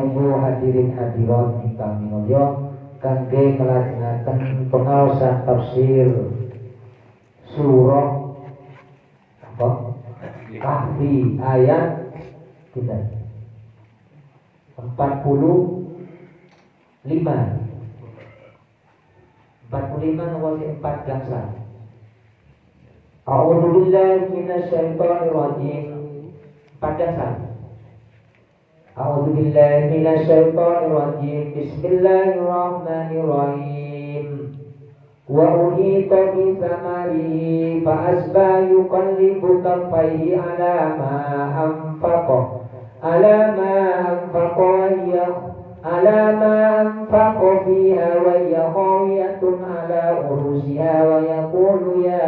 Bapak Ibu hadirin hadirat ingkang minulya kangge nglajengaken pengaosan tafsir surah Kahfi ayat kita 45 nomor 4 gangsa. A'udzu billahi minasyaitonir rajim. 4 gangsa. A'udzu billahi minasyaitonir rajim. Bismillahirrahmanirrahim. Wa uhita bi samarihi fa asba yuqallibu kaffayhi ala ma anfaqa fiha wa hiya khawiyatun ala urushiha wa yaqulu ya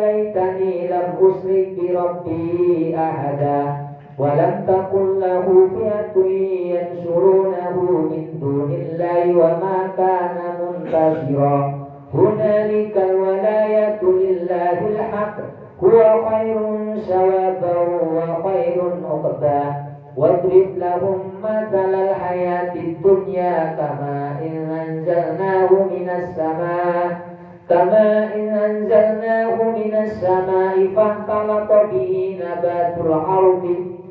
laitani lam ushrik bi rabbi ahada wa lam takun lahu fi'atun yansurunahu min dunillahi wa ma kana muntasira hunalika al-walayatu lillahil haqq huwa khairun sawaban wa khairun uqba wadrib lahum mathalal hayatid dunya kama in anzalnahu minas sama'i fahtalata bihi nabatul ardi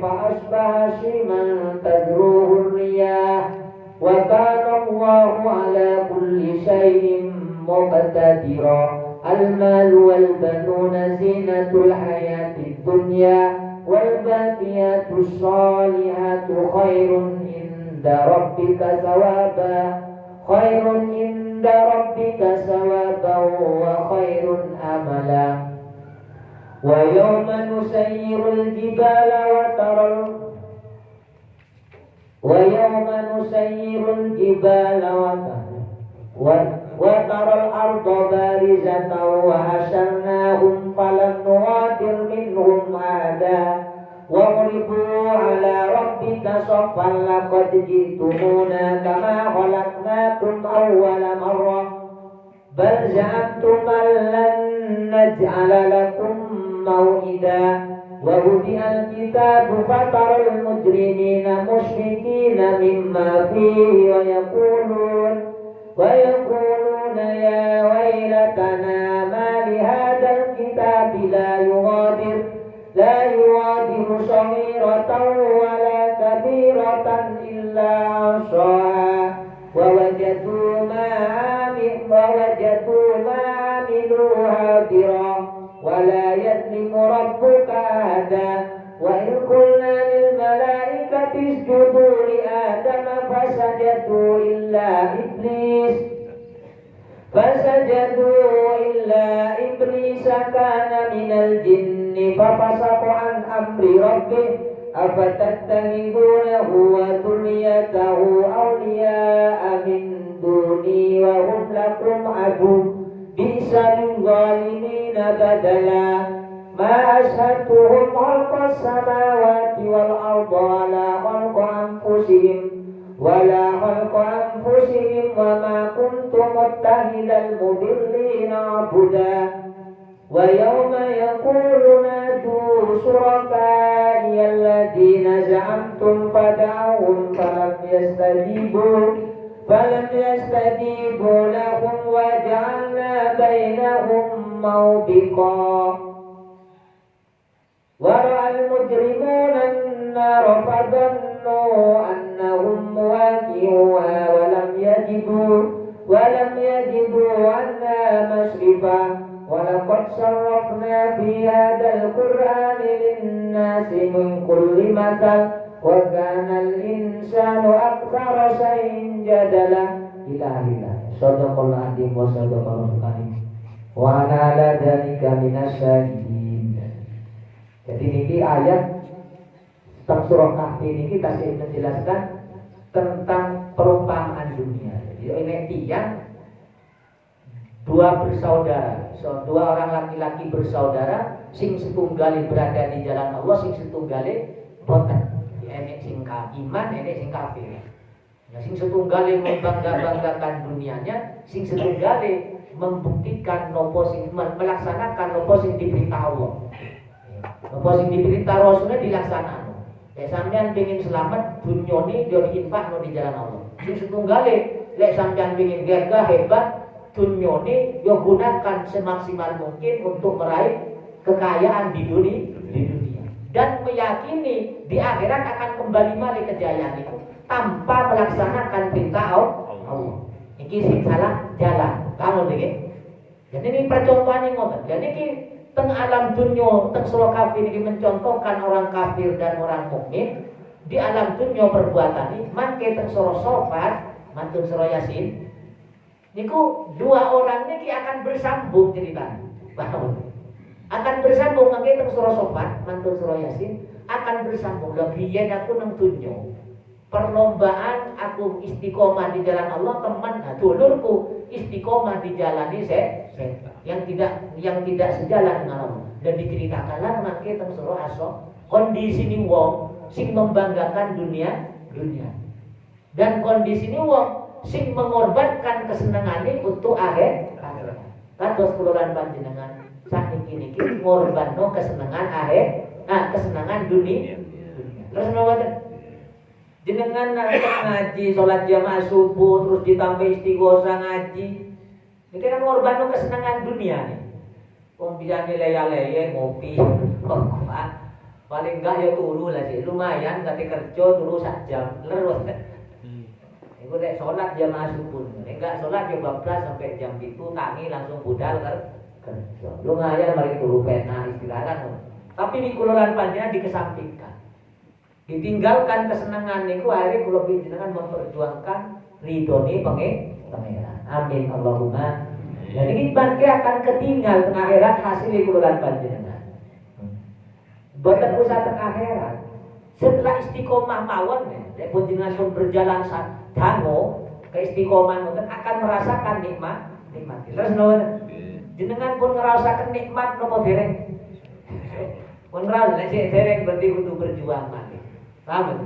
fa asbaha shiman tadruhu riyah wa kana Allahu ala kulli shay'in muqtadira al-malu wal banuna zinatul hayatid dunya wal baqiyatus salihatu khairun inda rabbika sawaban wa khairun amala wa yawma nusayyirul jibala wa taral arda barizatan wa hasyarnahum falam nuwadir minhum ahada wa uribu ala rabbika saffan laqad ji'tumuna kama khalaqnakum awwala marrah bal za'amtum an lan naj'ala lakum maw'ida wa wudi'al kitabu fataral mujrimina mushfikina mimma fihi wa yaquluna ya waylatana ma li hadzal kitabi la yughadiru saghiratan wa la kabiratan illa ahsaha wa wajadu ma amilu hadira wa la yadlimu rabbuka ahada wa in qulna lil malaikati isjudu li adama fasajadu illa iblis kana minal jinni fafasaqa an amri rabbih afatattakhidunahu wa dhurriyyatahu awliya'a min duni wa hum lakum adu bisa lil zalimina badala ma ashhadtuhum khalqas samawati wal arda wala khalqa anfusihim wa ma kuntu muttahidal mudillina abuda wa yawma yaqulu nadu shuraka'i alladhina za'amtum fada'uhum falam yastajibu lahum wa ja'alna bainahum mawbiqa wa ra'al mujrimuna an-nara fadannu annahum muwaqi'uha wa lam yajidu anha masrifa wa laqad sarrafna fi hadzal qur'ani lin-nasi min kulli mathal wa kana al-insanu aktsara shay'in jadala ilaha sadaqallahu azim wa sadaqallahu karim wa ana ala dzalika minasyahidin. Jadi ini ayat tentang surah Kahfi ini tasih menjelaskan tentang perumpamaan dunia. Jadi ini tiang dua bersaudara, dua orang laki-laki bersaudara, sing setunggali berada di jalan Allah, sing setunggali boten. Ini sing iman, ini sing kafir. Nah, sing setunggali membanggakan dunianya, sing setunggali membuktikan nopo sing melaksanakan nopo sing diperintah Allah. Apa sing diperintah Rasulnya dilaksanakan. Lek sampean pengin selamat dunya ni dia diinfakno di jalan Allah. Sing setunggale lek sampean pengin gagah hebat dunya ni dia gunakan semaksimal mungkin untuk meraih kekayaan di dunia. Dan meyakini di akhirat akan kembali balik kejayaan itu tanpa melaksanakan perintah Allah. Ini sing salah jalan. Kamu nggih. Jadi ini percontohan yang ngoten. Jadi ini teng alam dunia, teng surah kafir ini mencontohkan orang kafir dan orang mukmin di alam dunia perbuatan ini. Mangke teng surah Sofat, mantun surah Yasin. Niku dua orang ini akan bersambung ceritanya. Paham? Akan bersambung mangke teng surah Sofat, mantun surah Yasin akan bersambung. Lah biyen aku nang dunia perlombaan aku istiqomah di jalan Allah, teman dulurku istiqomah di jalan ini yang tidak sejalan dengan Allah. Dan diceritakanlah mangke teng surah As-Saff kondisi ini wong sing membanggakan dunia dan kondisi ini wong sing mengorbankan kesenangan untuk akhir. Kados kula lan panjenengan sakniki niki ngorbanno kesenangan akhir, kesenangan dunia. Terus napa jenengan ngaji sholat jamaah subuh terus ditambah istighosa ngaji, ini kan ngorbanno kesenangan dunia nih. Wong bisa nilai ngopi, paling enggak ya turu lah sih, lumayan kate kerja turu sak jam lerus. Iku nek sholat jamaah subuh, nek enggak sholat ya bablas sampai jam 7 tangi langsung budal kerja. Lumayan mari turu pena istirahat. Tapi di kulolan panjenengan dikesampingkan. Ditinggalkan kesenangan niku akhirnya kula panjenengan memperjuangkan ridhone pangeran. Amin Allahumma. Jadi ini bangke akan ketinggal teng akhirat hasil kula lan panjenengan. Boten usah teng akhirat. Setelah istiqomah mawon nek panjenengan pun berjalan dango keistiqomahan mboten akan merasakan nikmat. Terus napa? Jenengan pun ngerasakan nikmat napa dereng? Pun ngrasa nek dereng berarti kudu berjuang mah. Paham?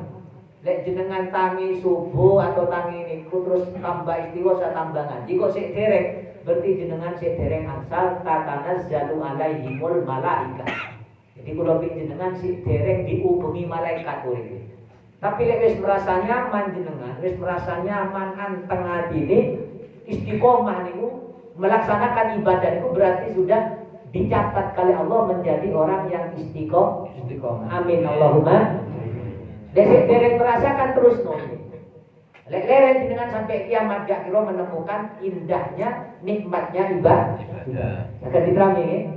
Lek jenengan tangi subuh atau tangi niku terus tambah istighosa tambah ngaji kok sik dereng, berarti jenengan sik dereng asal tatanazzalu alaihimul malaika. Jadi kula jenengan sik dereng dihubungi malaikat urip. Tapi lek wis merasa nyaman jenengan, wis merasa nyaman anteng atine istiqomah niku melaksanakan ibadah niku berarti sudah dicatat kali Allah menjadi orang yang istiqomah. Amin Allahumma. Desik dereng merasakan terus nolih. Leren dengan sampai kiamat gak kira menemukan indahnya, nikmatnya ibadah. Akan diterami ya.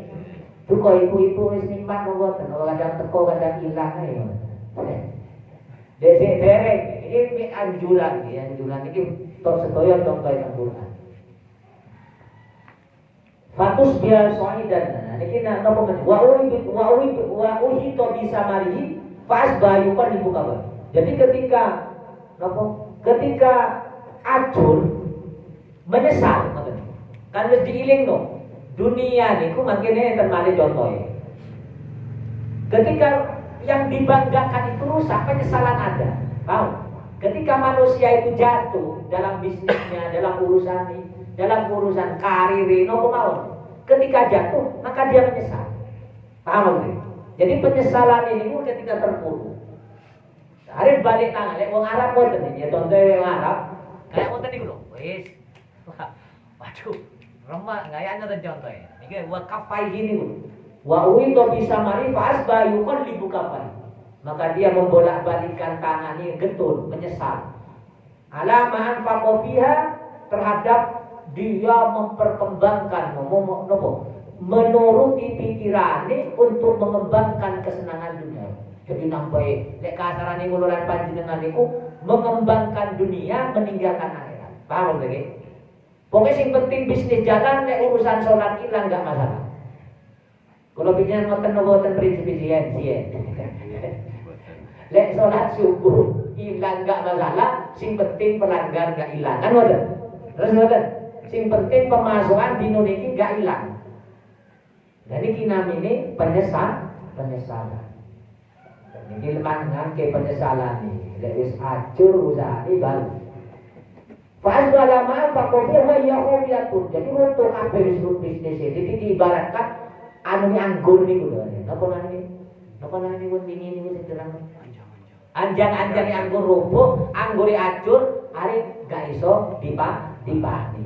Tuh kok ibu-ibu wis nikmat mboten, kadang teko kadang ilang ae. Desik dereng ini anjuran iki tok sedaya contoh Al-Qur'an. Fatus biar soidan. Niki napa men wa uhito bisa marihi pas bayu kan dibuka. Jadi ketika acur menyesal kan wis diiling no. Dunia niku mangkene enten malih contohe. Ketika yang dibanggakan itu rusak, penyesalan ada. Tahu? Ketika manusia itu jatuh dalam bisnisnya, dalam urusan karir, nopo mawon. Ketika jatuh, maka dia menyesal. Paham? Jadi penyesalan ini ketika terpuruk. Arep balik tangan, lek wong Arab wonten iki, contoh wong Arab, kayak wonten niku lho. Wis. Waduh, remah gayane ten contohe. Niki wa kafai gini lho. Wa uito bisa mari fas bayukon dibuka pai. Maka dia membolak-balikkan tangannya getun, menyesal. Alamaan fakofiha terhadap dia memperkembangkan menuruti pikirannya untuk mengembangkan kesenangan dunia. Jadi nampai lek kasarane nguluran panjenengan niku mengembangkan dunia meninggalkan akhirat. Paham lagi? Pokoknya sing penting bisnis jalan, lek urusan sholat hilang enggak masalah. Kalau bicara ngoten ngoten prinsip-prinsip lek sholat subuh hilang enggak masalah, sing penting pelanggar enggak hilang. Kan ngoten. Terus ngoten. Sing penting pemasukan di Indonesia enggak hilang. Jadi kinam ini penyesalan. Ini lemah ke penyesalan ini. Lek wis acur usaha ini baru. Fa'al lama fakofi wa yahumiyatun. Jadi untuk apa disebut bisnis ini diibaratkan anu anggur niku lho. Napa nang iki? Napa namanya pun dingin niku sing terang. Anjang-anjang anggur rubuh, anggure acur, ari gak iso dipani.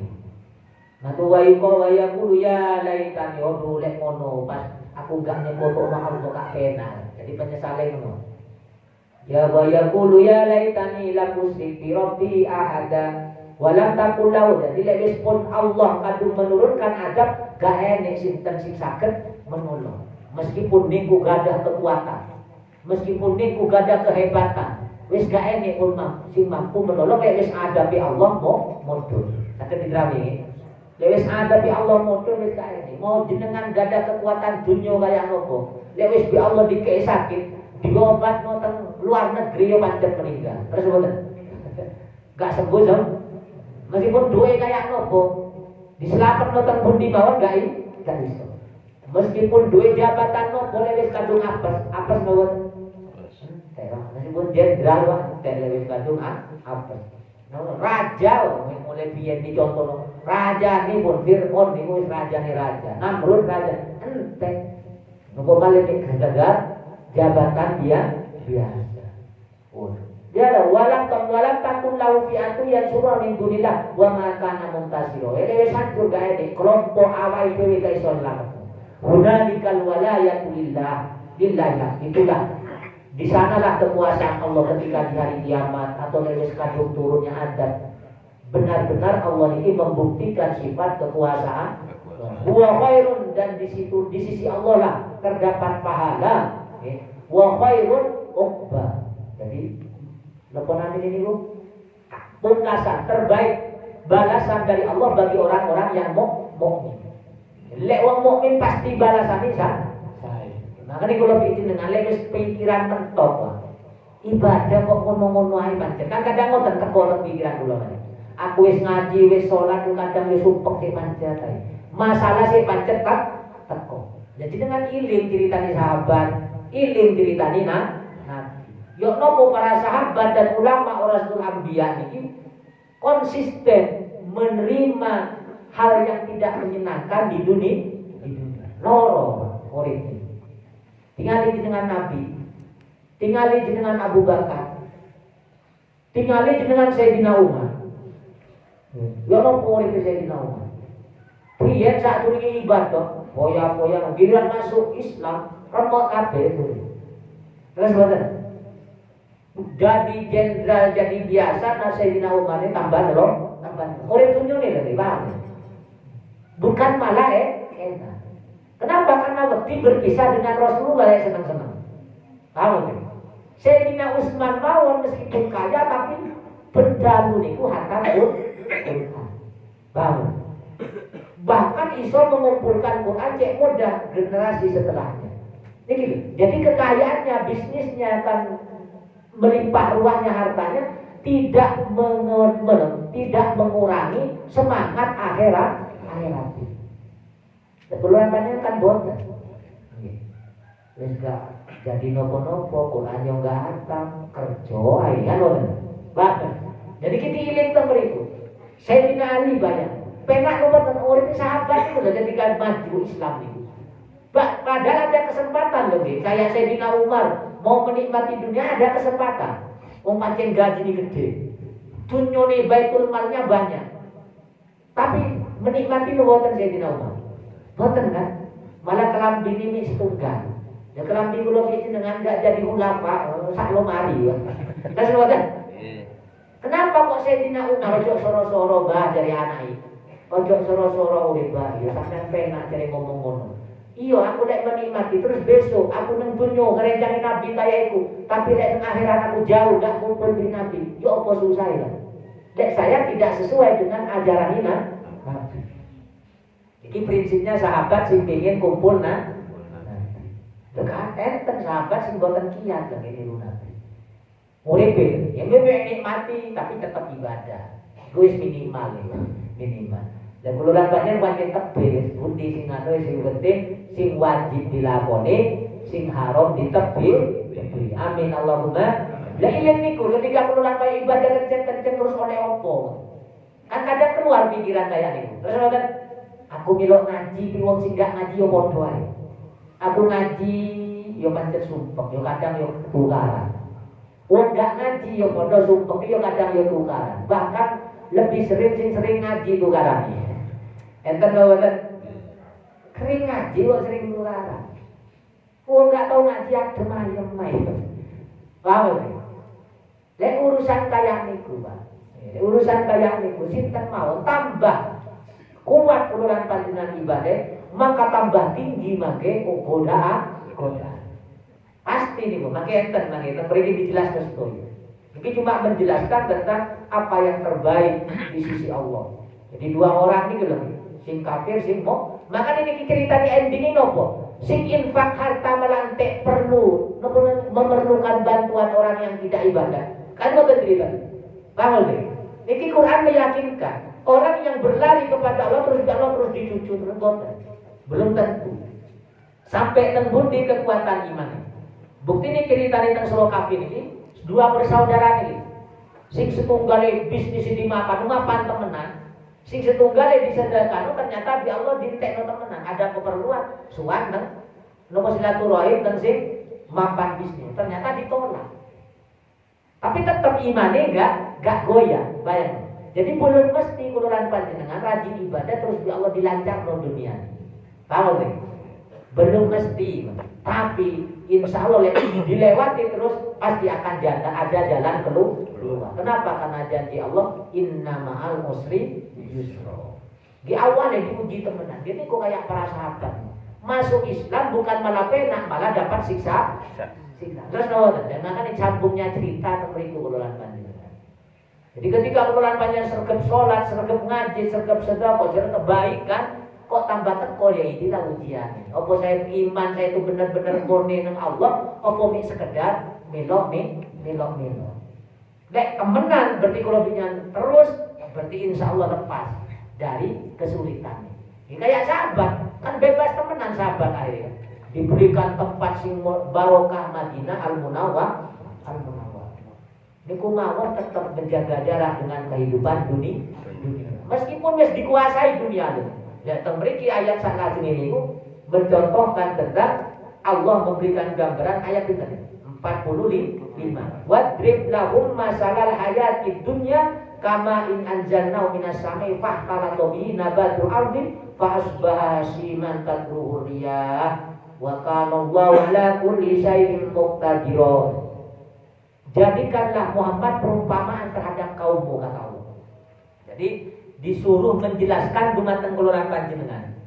Nah tu wayu ya laitani lek ngono pas aku gak nyepoto Allah gak kena. Jadi penyesalan ngono. Ya laitani la kusiti rabbi ahada walam takul lahu. Jadi lek wis pun Allah kadung menurunkan adab gak enek sinten sing saged menolong. Meskipun niku gadah kekuatan, meskipun niku gadah kehebatan, wis gak enek pun sing mampu menolong lek wis adabi Allah modul. Saged diterami. Lek wis adabi Allah modul wis gak enek. Mau jenengan gadah kekuatan dunia kaya nopo. Lek wis bi Allah dikei sakit, diobat nonton luar negeri yo pancet meninggal. Terus mboten. Gak sembuh dong. Meskipun duwe kaya nopo, diselamat nonton pundi mawon gak iso. Meskipun duwe jabatan nopo lewis kadung apes mawon. Meskipun jenderal wae lewis kadung apes. Raja mulai biyen dicontohno. Raja ni pun Fir'aun niku wis rajane raja. Namrud raja entek. Nopo malih gagal jabatan dia biasa. Ya walam takun lahu fi'atu yang surah min dunillah wa ma kana muntasiro. Wis hancur gak enek kelompok awal dhewe gak iso selamat. Hunalikal walayatu lillah. Itulah di sanalah kekuasaan Allah ketika di hari kiamat atau lewis kadung turunnya adab. Benar-benar Allah ini membuktikan sifat kekuasaan. Wa khairun, dan di situ di sisi Allah lah terdapat pahala. Wa khairun uqba. Jadi leponan ini Bu, pungkasan terbaik balasan dari Allah bagi orang-orang yang mukmin. Lek wong mukmin pasti balasannya saya. Makanya kalau bikin dengan lek pikiran mentok. Ibadah kok ngono-ngono ae pancen. Kan kadang ngoten teko pikiran kula. Aku wis ngaji, wis salat, kadang wis sumpek sik pancen ae. Masalah sik pancen teko. Jadi dengan iling ceritani sahabat, iling ceritani Yok nopo para sahabat dan ulama Rasul Anbiya ini konsisten menerima hal yang tidak menyenangkan di dunia. Loro urip. Tingali dengan Nabi, tingali dengan Abu Bakar, tingali dengan Sayyidina Umar. Yok nopo urip Sayyidina Umar. Biyen sak durunge ibadah, poya-poya giliran masuk Islam, remuk kabeh itu. Terus boten jadi jenderal jadi biasa, nah Sayyidina Umar ini tambah loh, orang tunjuk nih lebih paham. Bukan malah enak. Kenapa? Karena lebih berpisah dengan Rasulullah yang senang-senang. Paham kan? Sayyidina Utsman mawon meskipun kaya tapi bendalu niku hatam Quran. Paham? Bahkan iso mengumpulkan Quran cek mudah generasi setelahnya. Ini jadi kekayaannya, bisnisnya akan melimpah ruahnya, hartanya tidak mengurangi semangat akhirat. Kebetulan banyak kan boten. Wis gak jadi nopo-nopo, Quran yang gak hatam, kerja ae kan boten. Bahkan jadi kita iling teng mriku. Sayyidina Ali banyak. Penak boten urip sahabat itu ketika maju Islam itu. Padahal ada kesempatan loh, kayak Sayyidina Umar mau menikmati dunia ada kesempatan. Pancen gaji ini gede, dunyone Baitul Malnya banyak, tapi menikmati lu boten Sayyidina Umar. Boten kan? Malah kelambi ini setunggal. Ya kelambi kula iki dengan enggak jadi ulama sak lomari. Terus boten. Kenapa kok Sayyidina Umar ojo soro-soro bah dari anak iki? Ojo soro-soro urip bah, ya sampean penak jare ngomong ngono. Iya, aku lek menikmati terus besok aku nang dunya ngerencani Nabi kaya iku, tapi lek nang akhirat aku jauh gak kumpul di Nabi. Ya apa susah ya? Lek saya tidak sesuai dengan ajaran Nabi. Ini prinsipnya sahabat sing pengin kumpul Nabi. Dekat enten sahabat sing boten kiat lagi niru Nabi. Uripe, yang nikmati tapi tetap ibadah. Gue minimal ya, minimal. Dan kuluran banyak pancen tebih, budi sing anu sing penting sing wajib dilakoni, sing haram ditebih. Amin Allahumma. Lah ilang niku ketika kuluran bae ibadah kenceng-kenceng terus oleh opo. Kan kadang keluar pikiran kaya niku. Terus ngoten, aku milok ngaji di wong sing gak ngaji yo padha ae. Aku ngaji yo yo pancen sumpek, yo kadang yo tukaran. Wong gak ngaji yo padha sumpek yo kadang yo tukaran. Bahkan lebih sering ngaji tukaran. Enten lho wonten kering ngaji kok sering tukaran. Wong gak tau ngaji adem ayem ae. Paham? Lek urusan kaya niku, Pak. Urusan kaya niku sinten mawon tambah kuat kuluran panjenengan ibadah, maka tambah tinggi mangke godaan. Pasti niku, mangke enten mangke mriki dijelaskan sedaya. Iki cuma menjelaskan tentang apa yang terbaik di sisi Allah. Jadi dua orang niku lho, sing kafir sing mau. Maka ini cerita di ending nopo? Sing infak harta melantek perlu memerlukan bantuan orang yang tidak ibadah. Kan mau cerita. Paham deh? Ini Quran meyakinkan orang yang berlari kepada Allah terus dicucu terus boten. Belum tentu. Sampai tembus di kekuatan iman. Bukti ini cerita tentang surah kafir ini dua bersaudara ini. Sing setunggale bisnis dimakan mapan temenan. Sing setunggale disedekahkan ternyata di Allah dintekno temenan. Ada keperluan suwan nang nopo silaturahim dan sing mapan bisnis. Ternyata ditolak. Tapi tetap imannya enggak goyah, bayang. Jadi belum mesti kuluran panjenengan rajin ibadah terus di Allah dilancar no dunia. Tahu deh? Belum mesti, tapi insya Allah dilewati terus pasti akan ada jalan keluar. Kenapa? Karena janji Allah inna ma'al usri yusra. Di awalnya diuji temenan. Jadi kok kayak para sahabat masuk Islam bukan malah penak, malah dapat siksa. Terus dan makanya sambungnya cerita tentang kuluran panjenengan. Jadi ketika kuluran panjenengan sergap sholat, sergap ngaji, sergap sedekah, sergap kebaikan, kok tambah teko ya inilah ujiannya. Apa saya iman saya itu benar-benar murni dengan Allah, apa mi sekedar melok. Lek temenan berarti kalau terus berarti insya Allah lepas dari kesulitan. Ini kayak sahabat, kan bebas temenan sahabat akhirnya. Diberikan tempat sing barokah Madinah Al-Munawwar. Niku mawon tetap menjaga jarak dengan kehidupan dunia. Meskipun wis dikuasai dunia ini. Ya mriki ayat sak lajeng niku mencontohkan tentang Allah memberikan gambaran ayat itu 45. Wadrib lahum masalal hayatid dunya kama in anzalnahu minas samai fahtalatu bihi nabatul ardi fa asbaha hasiman tadruhu riyah. Wa kana Allahu ala kulli syai'in muqtadira. Jadikanlah Muhammad perumpamaan terhadap kaummu kata Allah. Jadi disuruh menjelaskan dumateng kuluran panjenengan.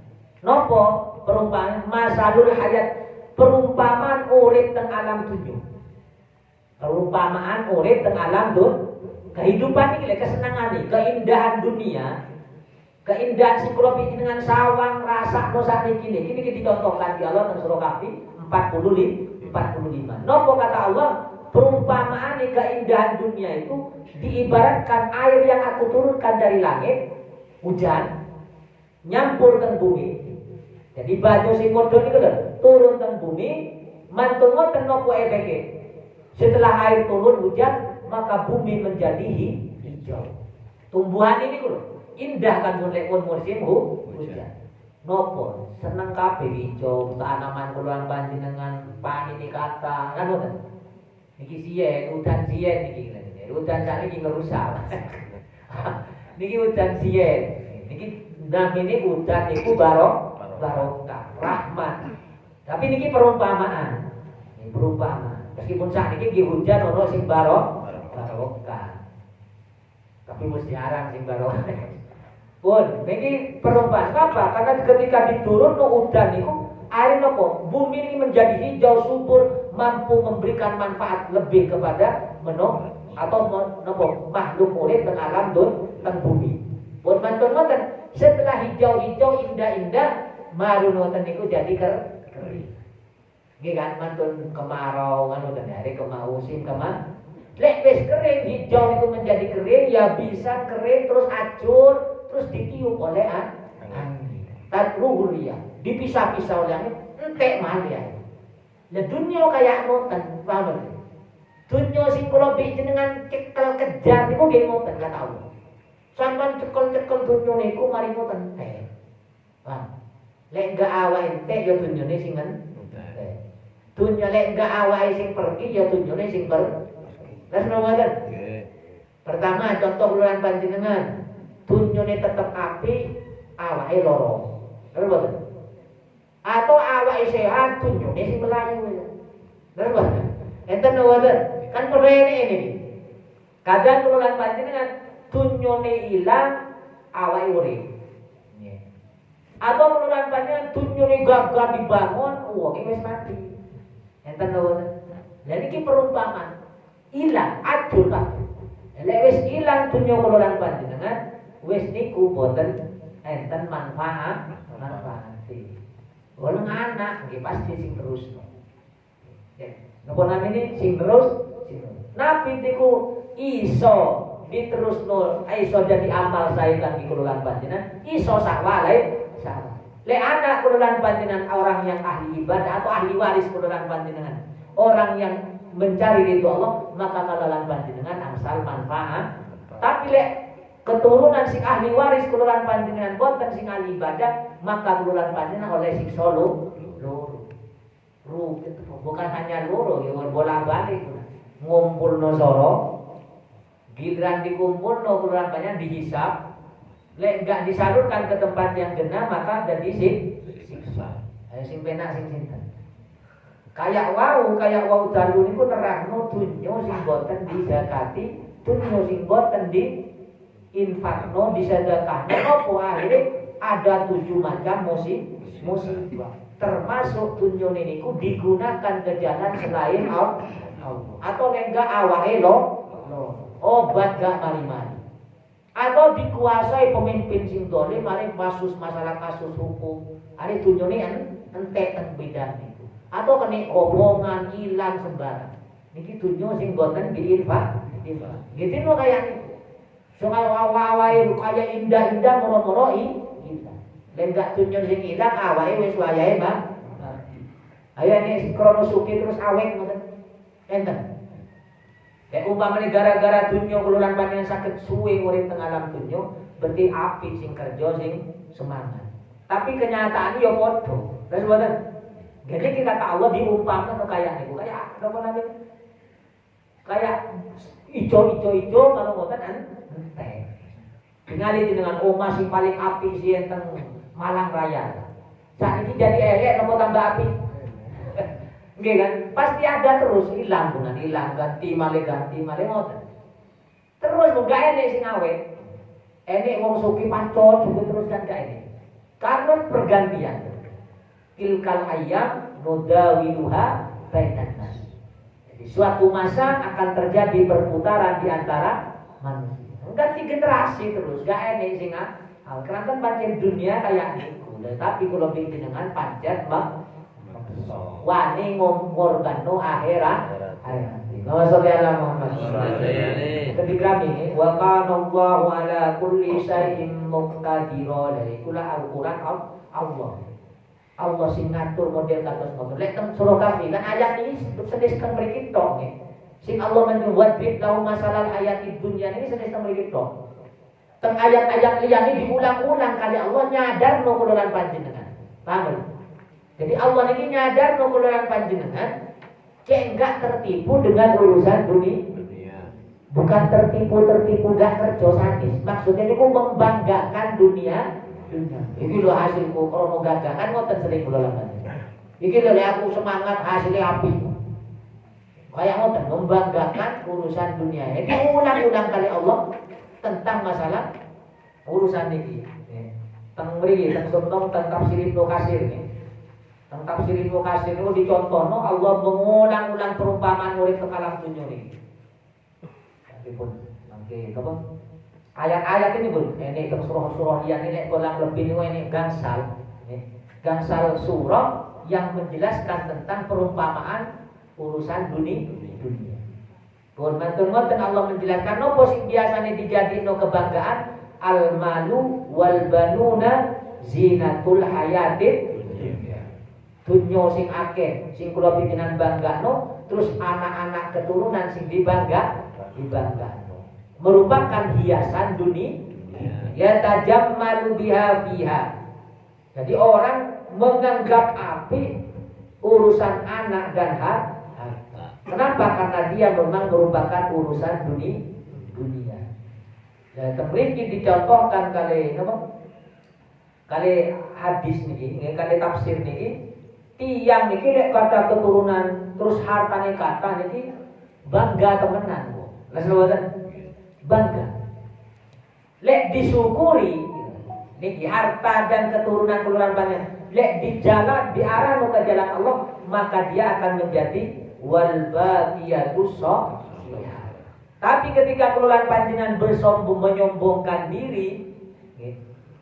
Nopo perumpamaan masalul hayat, perumpamaan urip teng alam dunya. Perumpamaan urip teng alam kehidupan iki kesenangan iki, keindahan dunia. Keindahan psikologi dengan sawang rasa dosa ini dicontohkan di Allah dalam surah Kahfi 45. Nopo kata Allah perumpamaan keindahan dunia itu diibaratkan air yang aku turunkan dari langit, hujan nyampur ke bumi. Jadi baju sing modon itu turun ke bumi, mantun ngoten nopo efeke. Setelah air turun hujan, maka bumi menjadi hijau. Tumbuhan ini kulo indah kan mulai musim hujan. Nopo seneng kabeh hijau, tanaman kuluan panjenengan panini kata kan ngoten. Niki siyen, udan siyen niki. Udan sakniki ngerusak. Niki udan siyen. Niki namine udan niku barokah, rahmat. Tapi niki perumpamaan. Ini perumpamaan. Meskipun sakniki nggih hujan ono sing barokah. Tapi mesti arang sing barokah. Pun, ini perumpamaan apa? Karena ketika diturun ke udan itu air nopo, bumi ini menjadi hijau subur, mampu memberikan manfaat lebih kepada makhluk urip dan alam dan bumi. Pun mantun ngoten, setelah hijau-hijau indah-indah, maru ngoten niku jadi kering. Nggih kan mantun kemarau kan ngoten hari musim kemarau. Lek wis kering hijau itu menjadi kering ya bisa kering terus hancur terus ditiup oleh angin. Tadruhuliyah dipisah-pisah oleh angin entek malih. Lah dunia kayak ngoten, paham? Dunia sing kula jenengan cekel kejar niku nggih ngoten kata Allah. Sampeyan cekel-cekel dunia niku mari ngoten entek. Paham? Lek enggak awake entek ya dunyane sing entek. Dunya lek enggak awake sing pergi ya dunyane sing pergi. Terus ngoten. Pertama contoh kuluran panjenengan. Dunyane tetep api, awake loro. Terus mboten. Atau awake sehat, dunyane sing melayu. Terus mboten. Enten mboten. Kan perene ini. Kadang kuluran panjenengan dunyane ilang, awake urip. Atau kuluran panjenengan dunyane gagah dibangun, wong wis mati. Enten mboten. Lha niki perumpamaan. Ilang ajur kabeh. Lek wis ilang dunya kuluran panjenengan, wis niku boten enten manfaat. Wong anak nggih pasti sing terusno. Ya, napa namine sing terus? Nabi niku iso diterusno, iso jadi amal saya kangge kuluran panjenengan, iso sak wale salah. Lek anak kuluran panjenengan orang yang ahli ibadah atau ahli waris kuluran panjenengan, orang yang mencari ridho Allah, maka kuluran panjenengan angsal manfaat. Tapi lek keturunan sing ahli waris kuluran panjenengan boten sing ahli ibadah, maka kuluran panjenengan oleh siksa loro. Bukan hanya loro, ya bolak-balik. Ngumpulno soro, giliran dikumpulno kuluran panjenengan dihisab. Lek enggak disalurkan ke tempat yang benar, maka jadi siksa. Ayo sing penak sing sinten. Kayak wau dalu niku nerangno dunya sing boten dizakati, dunya sing boten di infakno disedekahno apa akhire ada 7 macam musibah. Termasuk dunya niku digunakan ke jalan selain Allah. Atau enggak awake obat gak mari-mari. Atau dikuasai pemimpin sing dolim, mari masalah kasus hukum. Ari dunyane entek ten bidang niku. Atau kena omongan hilang sembarang. Niki dunya sing boten diinfak. Gitu no kayak niku. Soal awake kaya indah-indah moro-moro hilang. Lek gak dunya sing ilang awake wis wayahe mah. Ayo nek krono suki terus awet ngoten. Enten. Kayak umpamane gara-gara dunya kuluran panjenengan saged suwe urip teng alam dunya, berarti api sing kerja sing semangat. Tapi kenyataannya ya padha. Terus mboten. Jadi kita kata Allah diumpamakan kayak niku, kayak apa namanya? Kayak ijo kalau mboten entek. Ningali dengan omah sing paling api sih enten Malang Raya. Saat ini jadi elek nopo tambah api. Nggih kan? Pasti ada terus hilang ganti malih ngoten. Terus gak enek sing awet. Enek wong suki pancot juga terus kan gak enek. Karena pergantian. Tilkal ayyam nudawiluha bainan nas. Jadi suatu masa akan terjadi perputaran di antara manusia. Ganti generasi terus, gak enek sing keranten pancen dunia kayak niku. Tapi kalau bikin dengan pancet wani ngorbanno akhirat. Nama sholli ala Muhammad. Ketika ini wa kana Allahu ala kulli syai'in muqtadira. Dari kula Al-Qur'an Allah sing ngatur model kados ngoten. Lek teng surah Kahfi kan ayat ini sedis teng mriki tok nggih. Sing Allah menjuwadid lahu masalah ayat di dunia ini sedis teng mriki tok. Teng ayat-ayat liyane diulang-ulang kali Allah nyadar no kuluran panjenengan. Paham? Jadi Allah ini nyadar no kuluran panjenengan cek enggak tertipu dengan urusan dunia. Bukan tertipu gak kerja sadis. Maksudnya ini membanggakan dunia. Iki lho hasilku krono gagah kan ngoten sering kula lakukan. Iki lho aku semangat hasilnya api. Kayak ngoten membanggakan urusan dunia. Ini ulang-ulang kali Allah tentang masalah urusan niki. Teng mriki teng sontong teng tafsir Ibnu Katsir niki. Teng tafsir Ibnu Katsir niku dicontohno Allah mengulang-ulang perumpamaan urip teng alam dunya niki. Tapi pun mangke apa? Ayat-ayat ini pun ini teng surah-surah yang ini kurang lebih ini gangsal. Gangsal surah yang menjelaskan tentang perumpamaan urusan dunia. Pun mantun-mantun Allah menjelaskan nopo sing biasane dijadino kebanggaan al-malu wal banuna zinatul hayatid dunya sing akeh sing kula pimpinan banggano terus anak-anak keturunan sing dibanggano merupakan hiasan dunia ya tajammalu biha fiha. Jadi orang menganggap api urusan anak dan harta. Kenapa? Karena dia memang merupakan urusan dunia. Dan temriki dicontohkan kali hadis niki, kali tafsir niki, tiang niki lek kata keturunan terus hartane kata niki bangga temenan. Bangga. Lek disyukuri niki harta dan keturunan banyak. Lek di arah ke jalan Allah, maka dia akan menjadi wal baqiyatus sholihah. Tapi ketika kelulan panjenengan bersombong menyombongkan diri,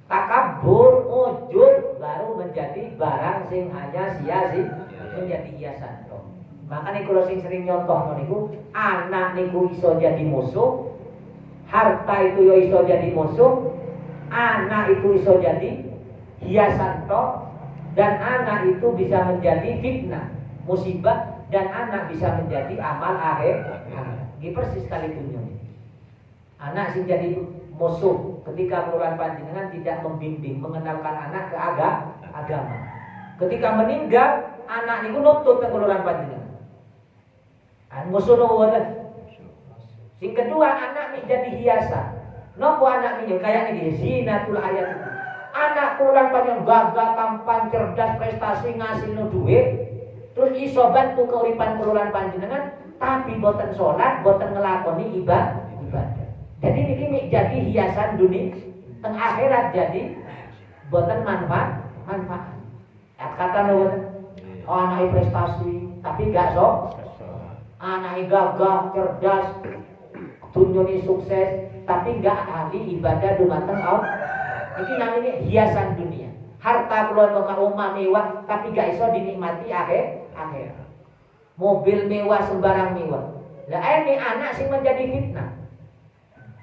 takabur, ujub, baru menjadi barang sing hanya sia-sia, menjadi hiasan. Makanya kalau sing sering nyontoh niku, anak niku iso jadi musuh, harta itu yo iso jadi musuh, anak itu iso jadi hiasan toh, dan anak itu bisa menjadi fitnah, musibah, dan anak bisa menjadi amal akhir. Ini persis kali dunia. Anak sing jadi musuh ketika keluar panjenengan tidak membimbing, mengenalkan anak ke agama. Ketika meninggal, anak niku nutut ke keluar panjenengan. Musuh nopo boten. Sing kedua, anak nih jadi hiasan. Nopo anak nih kayak ini zinatul hayat. Anak keluar panjenengan gagah, tampan, cerdas, prestasi, ngasilno duit. Terus iso bantu keuripan kelulan panjenengan, tapi boten sholat, boten ngelakoni ibadah. Jadi niki jadi hiasan dunia, teng akhirat jadi boten manfaat. Kata nuwun, anake prestasi, tapi gak sok. Anake gagah, cerdas, dunyane sukses, tapi gak ahli ibadah dumateng Allah. Niki namanya hiasan dunia. Harta keluarga ka omah mewah tapi gak iso dinikmati akhir. Mobil mewah sembarang mewah. Lah ini anak sing menjadi fitnah.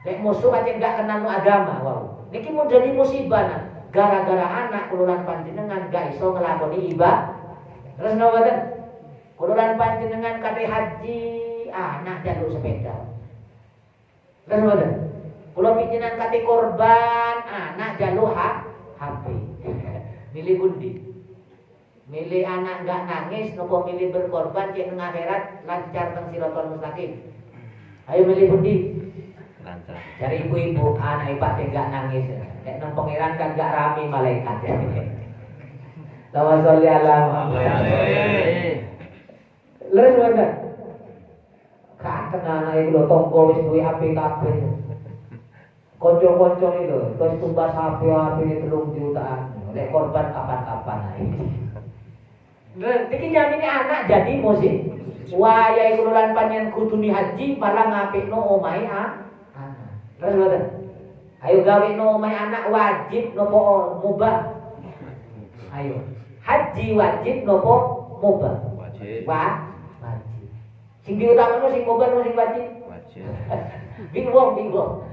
Nek musuh aja gak kenal agama, wow. Niki mau jadi musibah nah. Gara-gara anak keluaran panjenengan gak iso ngelakoni ibadah. Terus napa ten? Keluaran panjenengan kate haji, anak jaluk sepeda. Terus napa ten? Kula panjenengan kate korban, anak jaluk HP. Milih bundi. Milih anak gak nangis, nopo milih berkorban cek nang akhirat lancar teng siratal mustaqim. Ayo milih bundi. Lancar. Cari ibu-ibu anak ipak gak nangis. Nek nang pangeran kan gak rame malaikat. Allahumma sholli ala Muhammad. Lha wonten. Katen anak iku lho tonggo wis duwe HP kabeh. Konco-konco itu, terus tumbas HP 3 jutaan. Lek korban kapan-kapan ae. Niki jamine anak jadi musik. Wayahe kululan panjenengan kudune haji malah ngapikno omahe anak. Terus mboten. Ayo gaweno omahe anak wajib nopo mubah? Ayo. Haji wajib nopo mubah? Wajib. Wajib. Sing diutamano sing mubah sing wajib? Wajib. Bingung.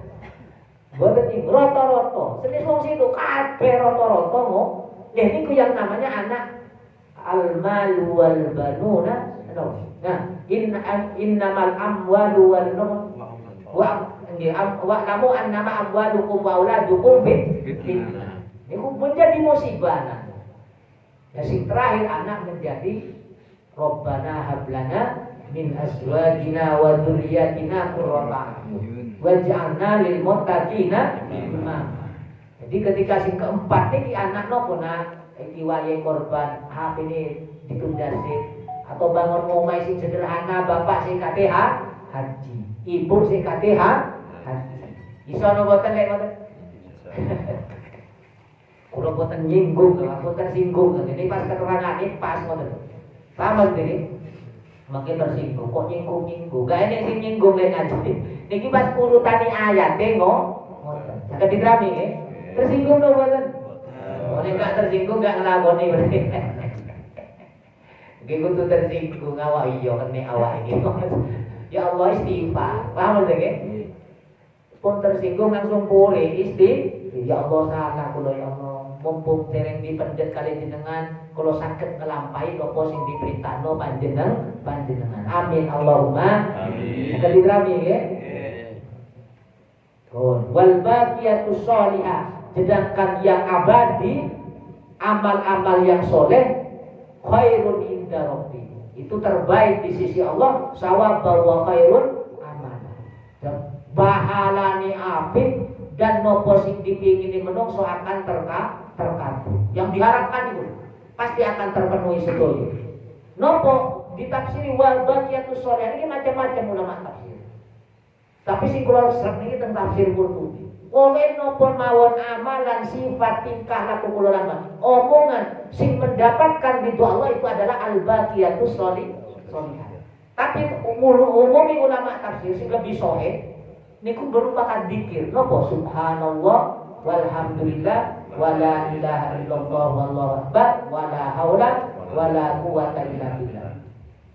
Boten iki rata-rata. Senis wong situ kabeh rata-rata mo. Lha niku yang namanya anak al-malu wal banuna. Nah, innamal amwalu wal wa lamu annama amwalukum wa auladukum fitnah. Niku menjadi musibah. Ya sing terakhir anak menjadi Rabbana hablana min azwajina wa dzurriyyatina qurrata a'yun waj'alna lil muttaqina imama. Jadi ketika sing keempat niki anak nopo nak iki wayahe korban HP ini ditunda sih atau bangun omah sing sederhana bapak sing kate haji, ibu sing kate haji. Iso nopo boten lek boten. Kula boten nyinggung, boten singgung. Ini pas keterangan ini pas ngoten. Paham ini? Makin tersinggung, kok nyinggung-nyinggung. Gak enak sing nyinggung lek ngaji. Niki pas urutane ayat ngoten. Saged diterami nggih. Tersinggung to mboten? Oleh gak tersinggung gak nglakoni berarti. Nggih kudu tersinggung awak iya kene awak iki. Ya Allah istighfar. Paham nggih? Pun tersinggung langsung pure ya Allah salah kula ya Allah. Mumpung dereng dipendet kali jenengan kula saged nglampahi apa sing diperintahno panjenengan. Amin Allahumma amin. Saged diterami nggih? Wal baqiyatus sholihah, sedangkan yang abadi amal-amal yang soleh khairun inda rabbi. Itu terbaik di sisi Allah, sawaba wa khairun amalan. Bahalane apik dan nopo sing dipingini menungso akan terkabul. Yang diharapkan itu pasti akan terpenuhi sedoyo. Nopo ditafsiri wal baqiyatus sholihah ini macam-macam ulama tafsir. Tapi sing kula srek niki teng tafsir Qurtubi. Oleh nopo mawon amalan sifat tingkah laku kula lan omongan sing mendapatkan ridho Allah itu adalah al baqiyatus sholihah. Tapi umumnya ulama tafsir sing lebih sahih niku merupakan dzikir nopo subhanallah walhamdulillah wala ilaha illallah wallahu akbar wala haula wala quwata illa billah.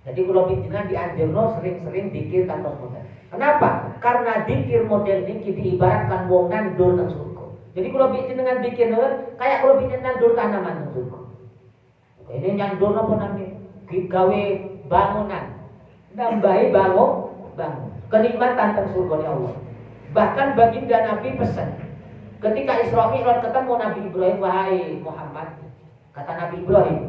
Jadi kalau jenengan dianjurno sering-sering dzikir kantos model. Kenapa? Karena dzikir model niki diibaratkan wong nandur nang surga. Jadi kalau jenengan dzikir kayak kalau jenengan nandur tanaman nang surga. Ini nandur napa namanya? Gawe bangunan. Nambahi bangun. Kenikmatan teng surga Allah. Bahkan baginda Nabi pesan ketika Isra Mi'raj ketemu Nabi Ibrahim, wahai Muhammad, kata Nabi Ibrahim,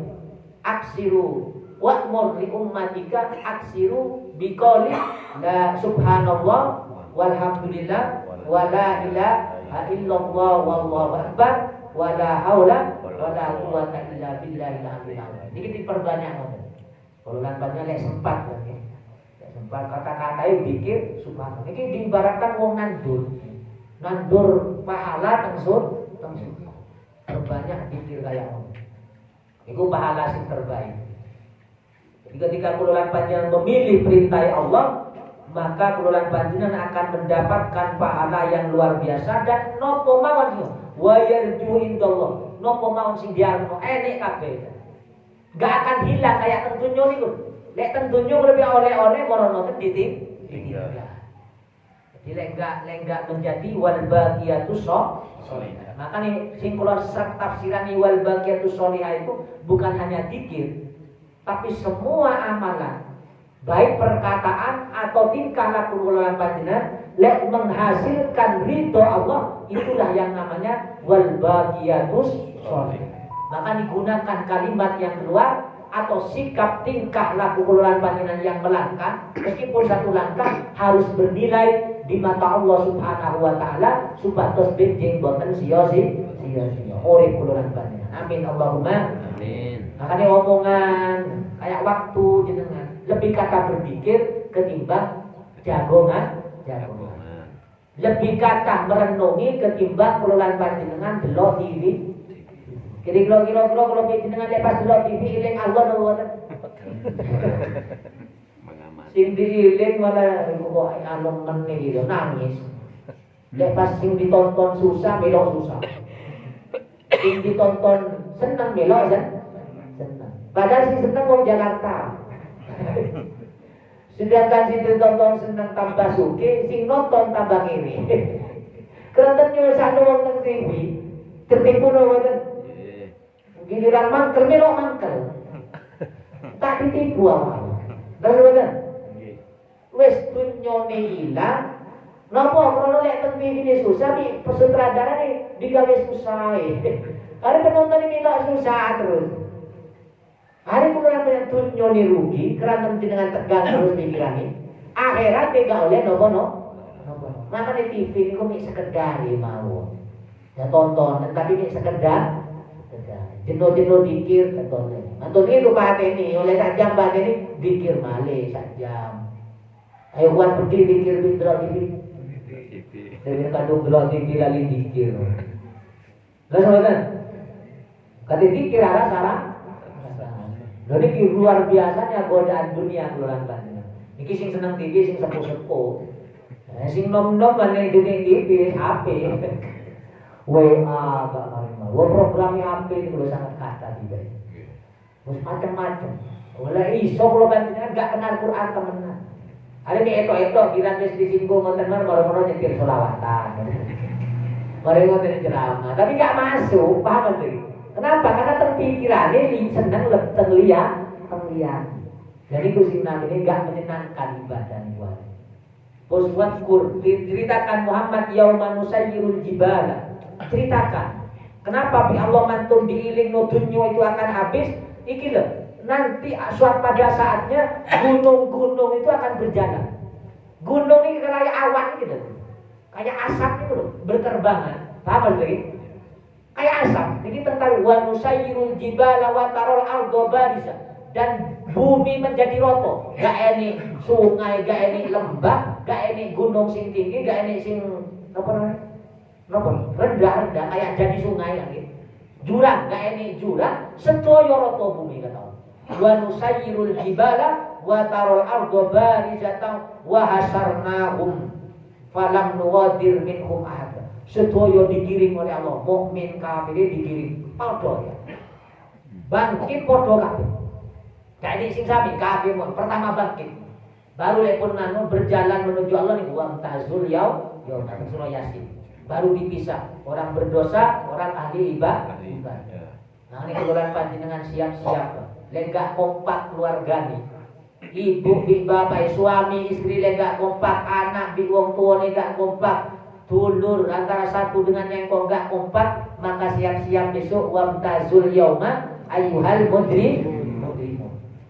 aksiru wa'mur li ummatika aksiru biqauli la subhanallah walhamdulillah wala ilaha illallah wallahu akbar wala haula wala quwata illa billahil aliyil azim. Niki diperbanyak ngoten. Kalau lan banyak sempat kan ya. Sempat kata-kata itu dikir subhanallah. Niki diibaratkan wong nandur pahala tengsur. Terbanyak dikir kayak ngoten. Iku pahala sing terbaik. Jadi ketika kululan panjenengan memilih perintah Allah, maka kululan panjenengan akan mendapatkan pahala yang luar biasa dan nopo mawon wa yarju indallah. Nopo mawon sing diarepno enek kabeh. Gak akan hilang kayak tentunya niku. Lek tentunya lebih oleh-oleh morono ditinggal. Jadi lek enggak menjadi wal baqiyatus sholihah. Maka nih sing kula tafsiran wal baqiyatus sholihah itu bukan hanya dzikir, tapi semua amalan baik perkataan atau tingkah laku kula panjenengan lek menghasilkan ridho Allah, itulah yang namanya wal baqiyatus sholihah. Maka digunakan kalimat yang keluar atau sikap tingkah laku kululan panjenengan yang melangkah, meskipun satu langkah harus bernilai di mata Allah Subhanahu wa taala supados benjing boten sia-sia. Urip kululan panjenengan. Amin Allahumma amin. Makanya omongan kayak waktu jenengan lebih kata berpikir ketimbang jagongan. Lebih kata merenungi ketimbang kululan panjenengan delok TV. Kira-kira kalau jenengan lepas delok TV iling Allah napa. Sing diiling malah kok anu meneh gitu nangis. Lepas sing ditonton susah melok susah. Sing ditonton seneng melok seneng. Padahal sing seneng wong Jakarta. Sedangkan sing ditonton seneng tambah sugih, sing nonton tambah ngene. Kerana nyusaha wong nang TV, tertipu mboten. Giliran mangkel melok mangkel. Tak ditipu awak. Bener-bener. Wis dunyane ilang. Napa krono lek teng TV susah nih sutradara nih digawe susah. Are penonton ini melok susah terus. Hari kula pengen dunyane rugi karena jenengan tegang terus pikirane. Akhirat gak oleh napa no. Maka di TV niku mik sekedar mawon. Ya tonton tapi mik sekedar jenuh-jenuh dikir katone. Antone lu pateni oleh sak jam pateni dikir malih sak jam. Ayo buat pergi dikir delok TV. Dewe kadung delok TV lali dikir. Lah sampeyan. Kate dikir arah sarang. Lha iki luar biasanya godaan dunia keluaran panjenengan. Iki sing seneng TV sing sepuh-sepuh. Sing nom-nom ane dunia TV HP. WA gak marima. Programnya HP itu sangat kata juga. Terus macam-macam. Oleh iso kalau panjenengan gak kenal Quran temenan. Ada nih etok-etok kira wis disinggung ngoten men baru-baru nyetir selawatan. Baru ngoten ceramah, tapi gak masuk, paham tuh? Kenapa? Karena terpikirane seneng teng liyan. Jadi kusin ini gak menyenangkan ibadah niku. Waswadkur diceritakan Muhammad yauman nusayyirul jibala. Ceritakan kenapa bi Allah mantun diiling no dunya itu akan habis. Iki lho nanti pada saatnya gunung-gunung itu akan berjalan. Gunung ini kayak awan gitu, kayak asap gitu loh, berterbangan. Paham lagi? Kayak asap. Jadi tentang wa nusayyirul jibala wa tarul arda barisa, dan bumi menjadi roto. Gak ini sungai, gak ini lembah, gak ini gunung sing tinggi, gak ini sing apa namanya? Rendah-rendah kayak jadi sungai lagi. Jurang, gak ini jurang, sedaya roto bumi kata Allah. Wa nusayyirul jibala wa tarul arda barizatan wa hasarnahum falam nuwadir minhum ahad. Sedaya digiring oleh Allah, mukmin kafir digiring padha ya. Bangkit padha kabeh. Jadi sing sami kafir pertama bangkit. Baru lepun nanu berjalan menuju Allah nih wa tazul yaum surah Yasin. Baru dipisah orang berdosa, orang ahli ibadah. Nah ini keluaran panjenengan siap-siap. Lega kompak keluarga nih. Ibu, bapak, suami, istri lega kompak, anak, wong tua lega kompak. Dulur antara satu dengan yang kok enggak kompak, maka siap-siap besok wamtazul yauma ayyuhal mujrimun.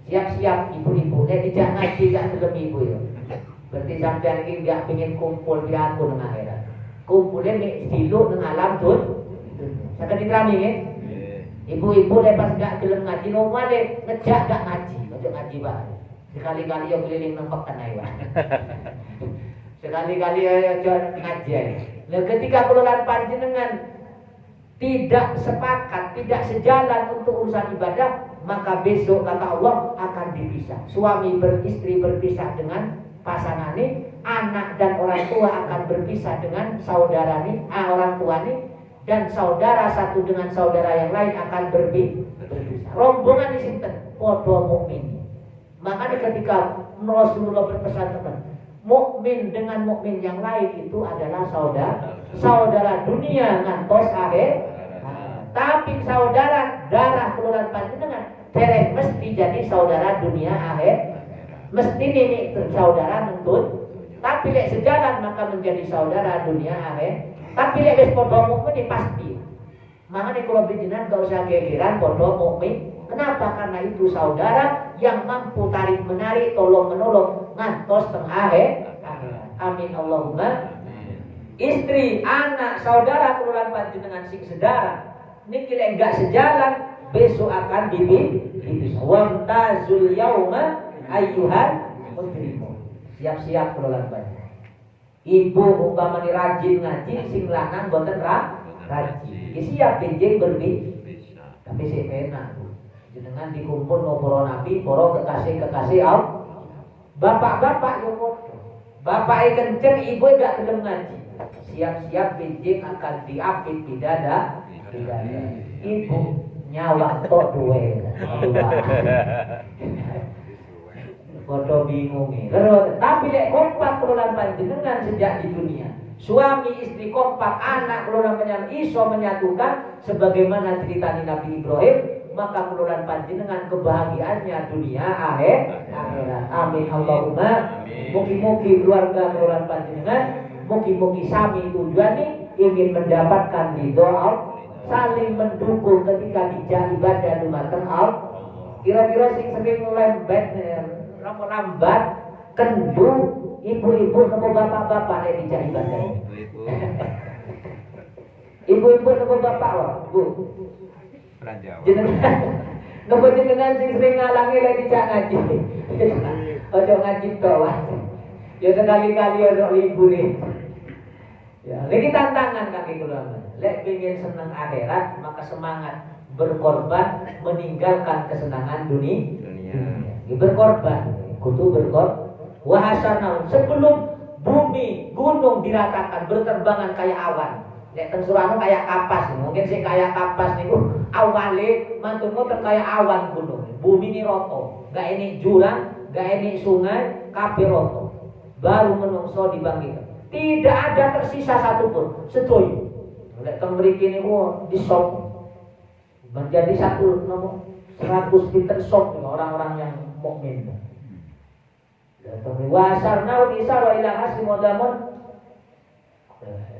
Siap-siap ibu-ibu, tidak ngaji gak gelem ibu ya. Berarti sampean iki enggak pengen kumpul di aku nang akhirat. Kumpulnya nek diluk nang alam dun. Sakit diterami nggih. Ibu-ibu lepas gak gelem ngaji nomah le ngejak gak ngaji, ojo ngaji wae. Sekali-kali yo keliling nempekan ae wae. Sekali-kali aja ngajian. Nah, ketika keluaran panjenengan tidak sepakat, tidak sejalan untuk urusan ibadah, maka besok kata Allah akan dipisah. Suami beristri berpisah dengan pasangan ini, anak dan orang tua akan berpisah dengan saudara ini, orang tua ini, dan saudara satu dengan saudara yang lain akan berpisah. Rombongan di sini podo mukmin. Makanya ketika Rasulullah berpesan teman, mukmin dengan mukmin yang lain itu adalah saudara dunia ngantos akhir. Tapi saudara darah keluaran panjenengan derek mesti jadi saudara dunia akhir. Mesti ini saudara nuntut. Tapi lek sejalan maka menjadi saudara dunia akhir. Tapi lek wis padha mukmin pasti. Makanya kalau panjenengan gak usah gegeran padha mukmin. Kenapa? Karena itu saudara yang mampu tarik menarik, tolong menolong ngantos tengah amin Allahumma. Istri, anak, saudara keluaran panjenengan sing sedara niki lek enggak sejalan besok akan dipisah. Wamtazul yauma ayyuhal mujrimun. Siap-siap keluaran panjenengan. Ibu umpamane rajin ngaji, sing lanang boten rajin. Siap benjing berpisah. Tapi sik enak. Jenengan dikumpul ngobrol nabi, para kekasih-kekasih Allah. Bapak-bapak yo padha. Bapak kenceng, ibu gak gelem ngaji. Siap-siap benjing akan diapit bidada. Ibu nyawang tok duwe. Padha bingung iki. Tapi lek kompak keluaran panjenengan sejak di dunia. Suami istri kompak, anak keluaran panjenengan iso menyatukan sebagaimana cerita Nabi Ibrahim. Maka keluaran panjenengan kebahagiaannya dunia akhirat. Amin Allahumma. Mugi-mugi keluarga keluaran panjenengan, mugi-mugi sami tujuane ingin mendapatkan ridho Allah, saling mendukung ketika dijak ibadah dumateng Allah. Kira-kira sing sering lembet lambat kendu ibu-ibu nopo bapak-bapak nek dijak ibadah. Ibu-ibu nopo bapak wae, Bu. Jenengan sing sering ngalangi lek dijak ngaji. Ojo ngaji tok wae. Ya sekali-kali ono libure. Ya, niki tantangan kaki kula. Lek pengin seneng akhirat, maka semangat berkorban meninggalkan kesenangan dunia. Berkorban, kudu berkorban. Wa hasanah sebelum bumi, gunung diratakan berterbangan kayak awan. Lek teng surano kayak kapas, mungkin sih kayak kapas niku awale mantun ngoten kayak awan gunung. Bumi ini roto, gak ini jurang, gak ini sungai, kabeh roto. Baru menungso dibangkitkan. Tidak ada tersisa satupun. Setuju. Lek teng mriki niku disop menjadi satu nomor 100 pinten sop orang-orang yang mukmin. Wasarnau isara ila hasri modamun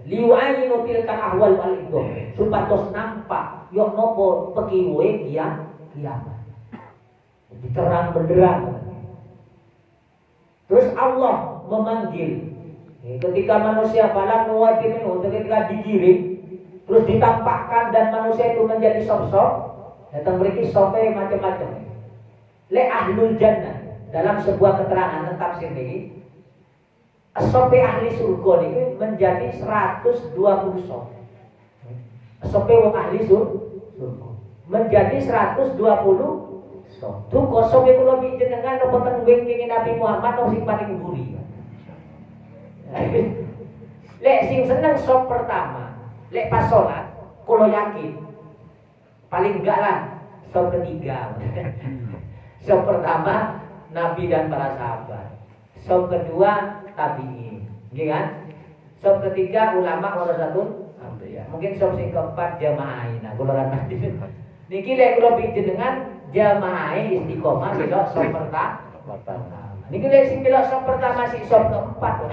liwa'inu tilkan ahwal wal idhom supados nampak yok nopo pekiwe kiamat. Terang benderang. Terus Allah memanggil. Ketika manusia falam nuwadimin, ketika digiring, terus ditampakkan dan manusia itu menjadi sop-sop, datang beri sopnya macam-macam. Le ahlul jannah dalam sebuah keterangan tentang sini, sopnya ahli surga ini menjadi 120 sop. Sopnya wong ahli surga menjadi 120 sop. Tuh kosong itu lebih jenengan nopo teng wingking Nabi Muhammad nopo sing paling gurih. Lek sing seneng sop pertama, lek pas sholat, kalau yakin paling enggak lah sop ketiga. Sop pertama Nabi dan para sahabat, sop kedua tabi'in, gitu kan? Sop ketiga ulama warasatul anbiya. Mungkin sop sing keempat jamaah. Nah, kula lan niki lek kula pinjenengan jamaah istiqomah belok sop pertama. Niki lek sing belok sop pertama sing sop keempat.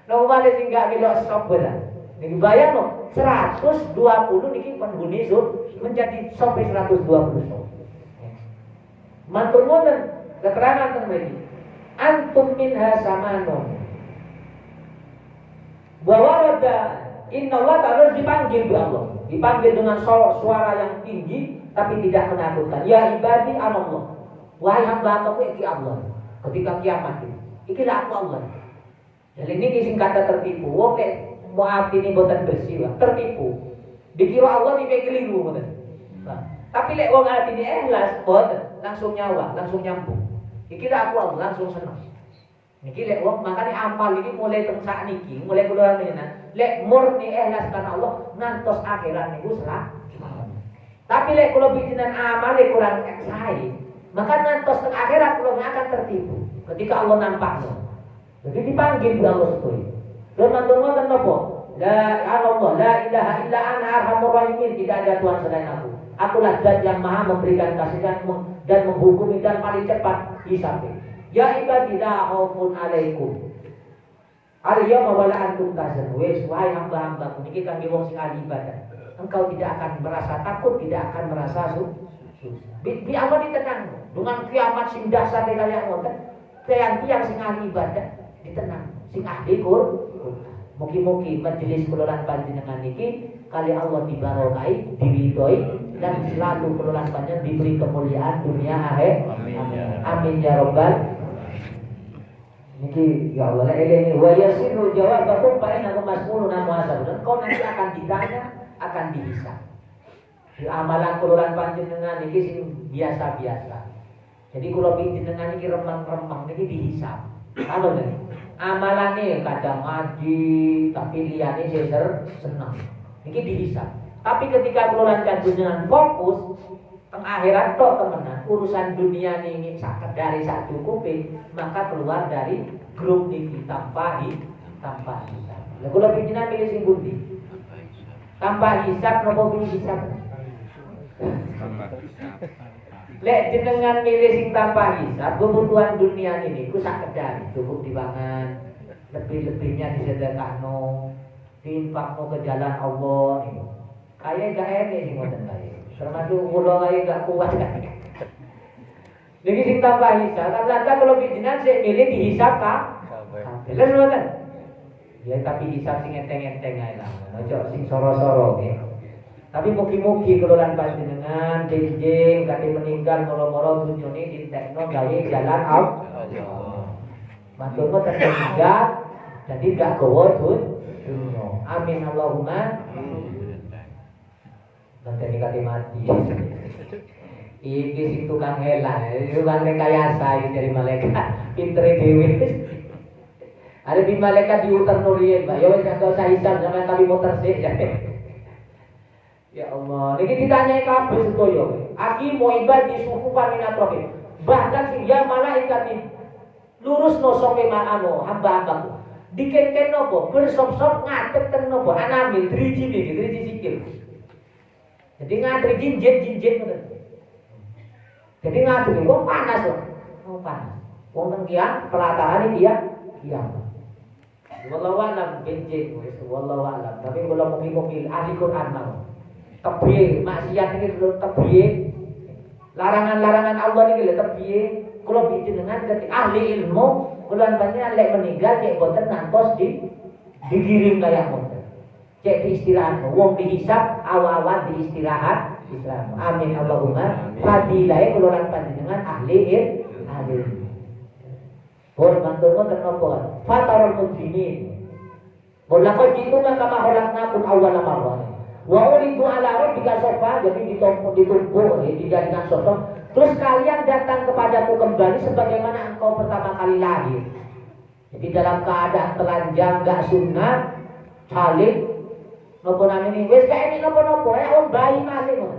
Nomor sing enggak belok sop belah. Niki bayang no 120 niki penghuni sur menjadi sampai 120 sop. Matur nuwun keterangan teng mriki. Antum minha samanun. Bahwa ada Inna Allah ta'ala dipanggil oleh Allah. Dipanggil dengan suara yang tinggi tapi tidak menakutkan. Ya ibadi Allah. Wahai hamba-hambaku iki Allah. Ketika kiamat ini. Ikilah aku Allah. Jadi ini sing kata tertipu. Wong nek maaf ini boten bersih, tertipu. Dikira Allah iki keliru ngoten. Tapi lek wong atine ikhlas, boten langsung nyawa, langsung nyambung. Ikilah aku Allah, langsung seneng. Niki lek wong makane amal iki mulai teng sakniki, mulai kula menan. Lek murni ikhlas karena Allah ngantos akhirat niku selamat. Tapi lek kula bikinan amal kurang sae, maka ngantos teng akhirat kula akan tertipu. Ketika Allah nampakno. Jadi dipanggil Allah setuju. Dan mantul-mantul napa? La Allah, la ilaha illa ana arhamur rahimin. Tidak ada Tuhan selain aku. Akulah zat yang maha memberikan kasih dan menghukumi dan paling cepat hisabnya. Ya ibadi la khaufun alaikum. Al-yawma wala antum tahzanun. Wes wahai hamba-hambaku niki kangge wong sing ahli ibadah. Engkau tidak akan merasa takut, tidak akan merasa susah. Bi apa ditenang dengan kiamat sing dasar kaya ngoten. Tiang-tiang sing ahli ibadah ditenang. Sing ahli mugi-mugi majelis kula panjenengan niki kali Allah dibarokai, diridhoi dan selalu kula panjenengan diberi kemuliaan dunia akhir. Amin ya rabbal. Niki ya Allah la ilaha wa yasiru jawabakum fa innakum mas'ulun muhasabun. Kau nanti akan ditanya, akan dihisab. Di amalan kula panjenengan niki sing biasa-biasa. Jadi kula panjenengan niki remang-remang niki dihisab. Kalau nih amalane kadang ngaji tapi liyane seser senang. Niki dihisab. Tapi ketika kula panjenengan fokus teng akhirat tok temenan, urusan dunia ini dari sak cukupe, maka keluar dari grup niki tanpa hisab. Lah kula pinjenan milih sing pundi? Tanpa hisab nopo pilih hisab? Lek jenengan milih sing tanpa hisab, kebutuhan dunia ini ku sakedar cukup dipangan, lebih-lebihnya disedekahno, diinfakno ke jalan Allah niku. Kaya gak enek sing ngoten kaya. Termasuk kula kaya gak kuat kan. Niki sing tanpa hisab, ternyata kalau jenengan sik milih dihisab ta? Lha ngoten. Ya tapi hisab sing enteng-enteng ae lah. Ojo sing soro-soro nggih. Tapi mugi-mugi kula lan panjenengan jenjing kate meninggal moro-moro dunyane ditekno gawe jalan Allah. Matur nuwun terhijab jadi gak gowo dunya. Amin Allahumma. Nanti kate mati. Iki sing tukang helan, tukang rekayasa iki dari malaikat. Pintere dhewe. Ada di malaikat diuter nuriyen, Mbak. Ya wis gak usah hisab sampean tapi muter sik ya. Ya Allah, niki ditanyai kabeh sedaya. Aki mau ibadi suhufan min atrofin. Bahkan sing ya malaikat lurus no soke anu hamba-hambaku. Dikengken nopo? Bersop-sop ngadeg teng nopo? Anamil driji niki, driji sikil. Jadi ngadeg jinjit ngoten. Jadi ngadeg kok panas kok. Oh panas. Wong teng kian pelataran iki ya. Iya. Wallahu a'lam benjing wis wallahu a'lam. Tapi kula mugi-mugi ahli Quran mawon. Kepiye maksiat iki kepiye Larangan-larangan Allah niki lho piye? Kula jenengan dadi ahli ilmu, kula panjenengan lek meninggal cek boten ngantos digiring kaya ngoten. Cek diistirahat, wong dihisab awal-awal diistirahat. Amin Allahumma. Fadilahe kula lan panjenengan ahli ilmu. Pun mantul ngoten napa? Fatarul mujrimin. Walaqad ji'tuna kama khalaqnakum awwala marrah. Wa uridu ala rabbika sofa, jadi ditumpuk dijadikan sosok. Terus kalian datang kepadaku kembali sebagaimana engkau pertama kali lahir. Jadi dalam keadaan telanjang gak sunnah, salib, nopo namanya wes kayak ini nopo ya om bayi masih ngono.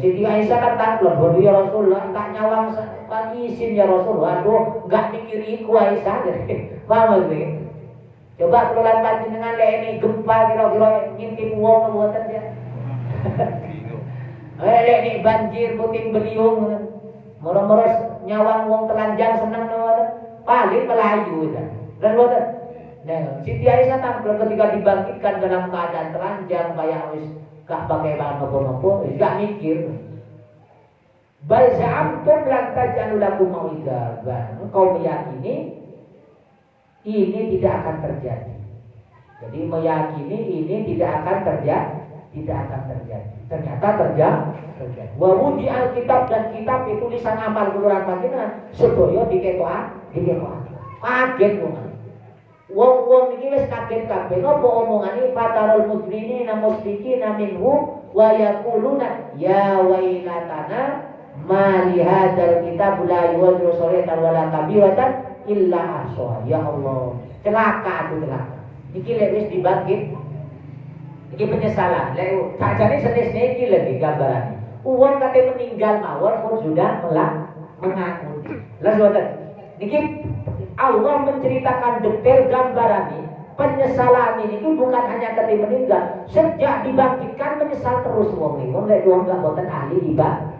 Siti Aisyah kan tangklon, waduh ya Rasulullah, tak nyawang kan izin ya Rasulullah, aduh gak mikir iku Aisyah, paham gak? Coba kelolaan panjenengan lek ini gempa kira-kira ngintip wong mboten ya. Lek ini banjir puting beliung moro-moro nyawang wong telanjang seneng mboten. Paling melayu kan. Dan mboten. Nah, Siti Aisyah tampil ketika dibangkitkan dalam keadaan telanjang kayak wis gak pakai bahan nopo-nopo, gak mikir. Bal za'amtum lan taj'alu lakum mau'izah. Engkau meyakini ini tidak akan terjadi. Jadi meyakini ini tidak akan terjadi. Ternyata terjadi. Wa wudi alkitab dan kitab itu tulisan amal kuluran panjenengan sedaya diketokan. Kaget wong. Wong iki wis kaget kabeh. Napa omongane fatarul mujrimina musyrikina minhu wa yaquluna ya wailatana ma li hadzal kitab la yughadiru shaghiratan wala kabiratan illa ahsaha. Ya Allah, celaka. Iki lek wis dibangkit, iki penyesalan. Lek sajane senes niki lagi gambaran. Uang kate meninggal mawon pun sudah mengaku. Lah saudara, niki Allah menceritakan detail gambaran ini. Penyesalan ini bukan hanya kate meninggal, sejak dibangkitkan menyesal terus wong iki. Wong lek wong gak boten ahli ibadah.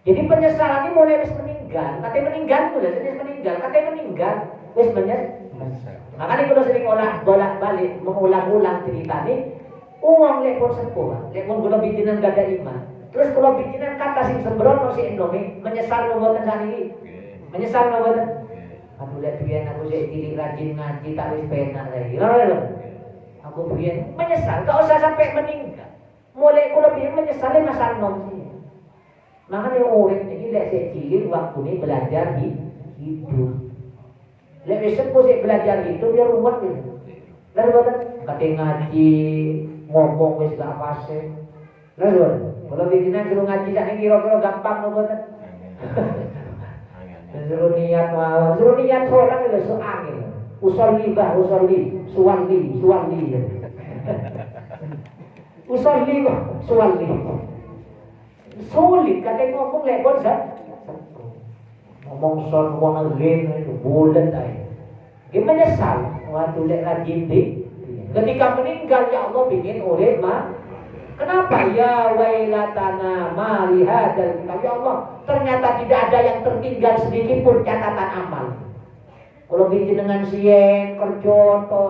Jadi penyesalan ini mulai wis meninggal, katanya meninggal itu lah, jenis meninggal, katanya meninggal, wis menyesal. Makanya kalau sering bolak-balik mengulang-ulang cerita ini, uang lekor sepuh, lekor gula bijinan gak ada iman. Terus kalau bijinan kata sing sembrono si Indomie, menyesal membuat tentang ini, menyesal membuat. Aku lihat biar aku jadi cilik rajin ngaji tak wis penak lagi. Lalu aku biar menyesal, gak usah sampai meninggal. Mulai kalau biar menyesalnya masalah nomsi. Makanya urip ini lek sik cilik waktu ini belajar hidup. Lek wis sepuh sik belajar hidup ya ruwet gitu. Lalu boten kate ngaji ngomong wis gak pase. Lalu kalau bijinan suruh ngaji sak kira-kira gampang no boten. Suruh niat mawon, suruh niat sholat itu so angin. Usolli, suwalli. Usolli, suwalli. Sulit katanya ngomong lebar sah. Ngomong son wong agen itu bulan aja. Dia menyesal waktu lek rajin ketika meninggal ya Allah bikin urip mah. Kenapa ya wailatana ma li hadzal kitab ya Allah ternyata tidak ada yang tertinggal sedikit pun catatan amal. Kalau bikin dengan sien kerja to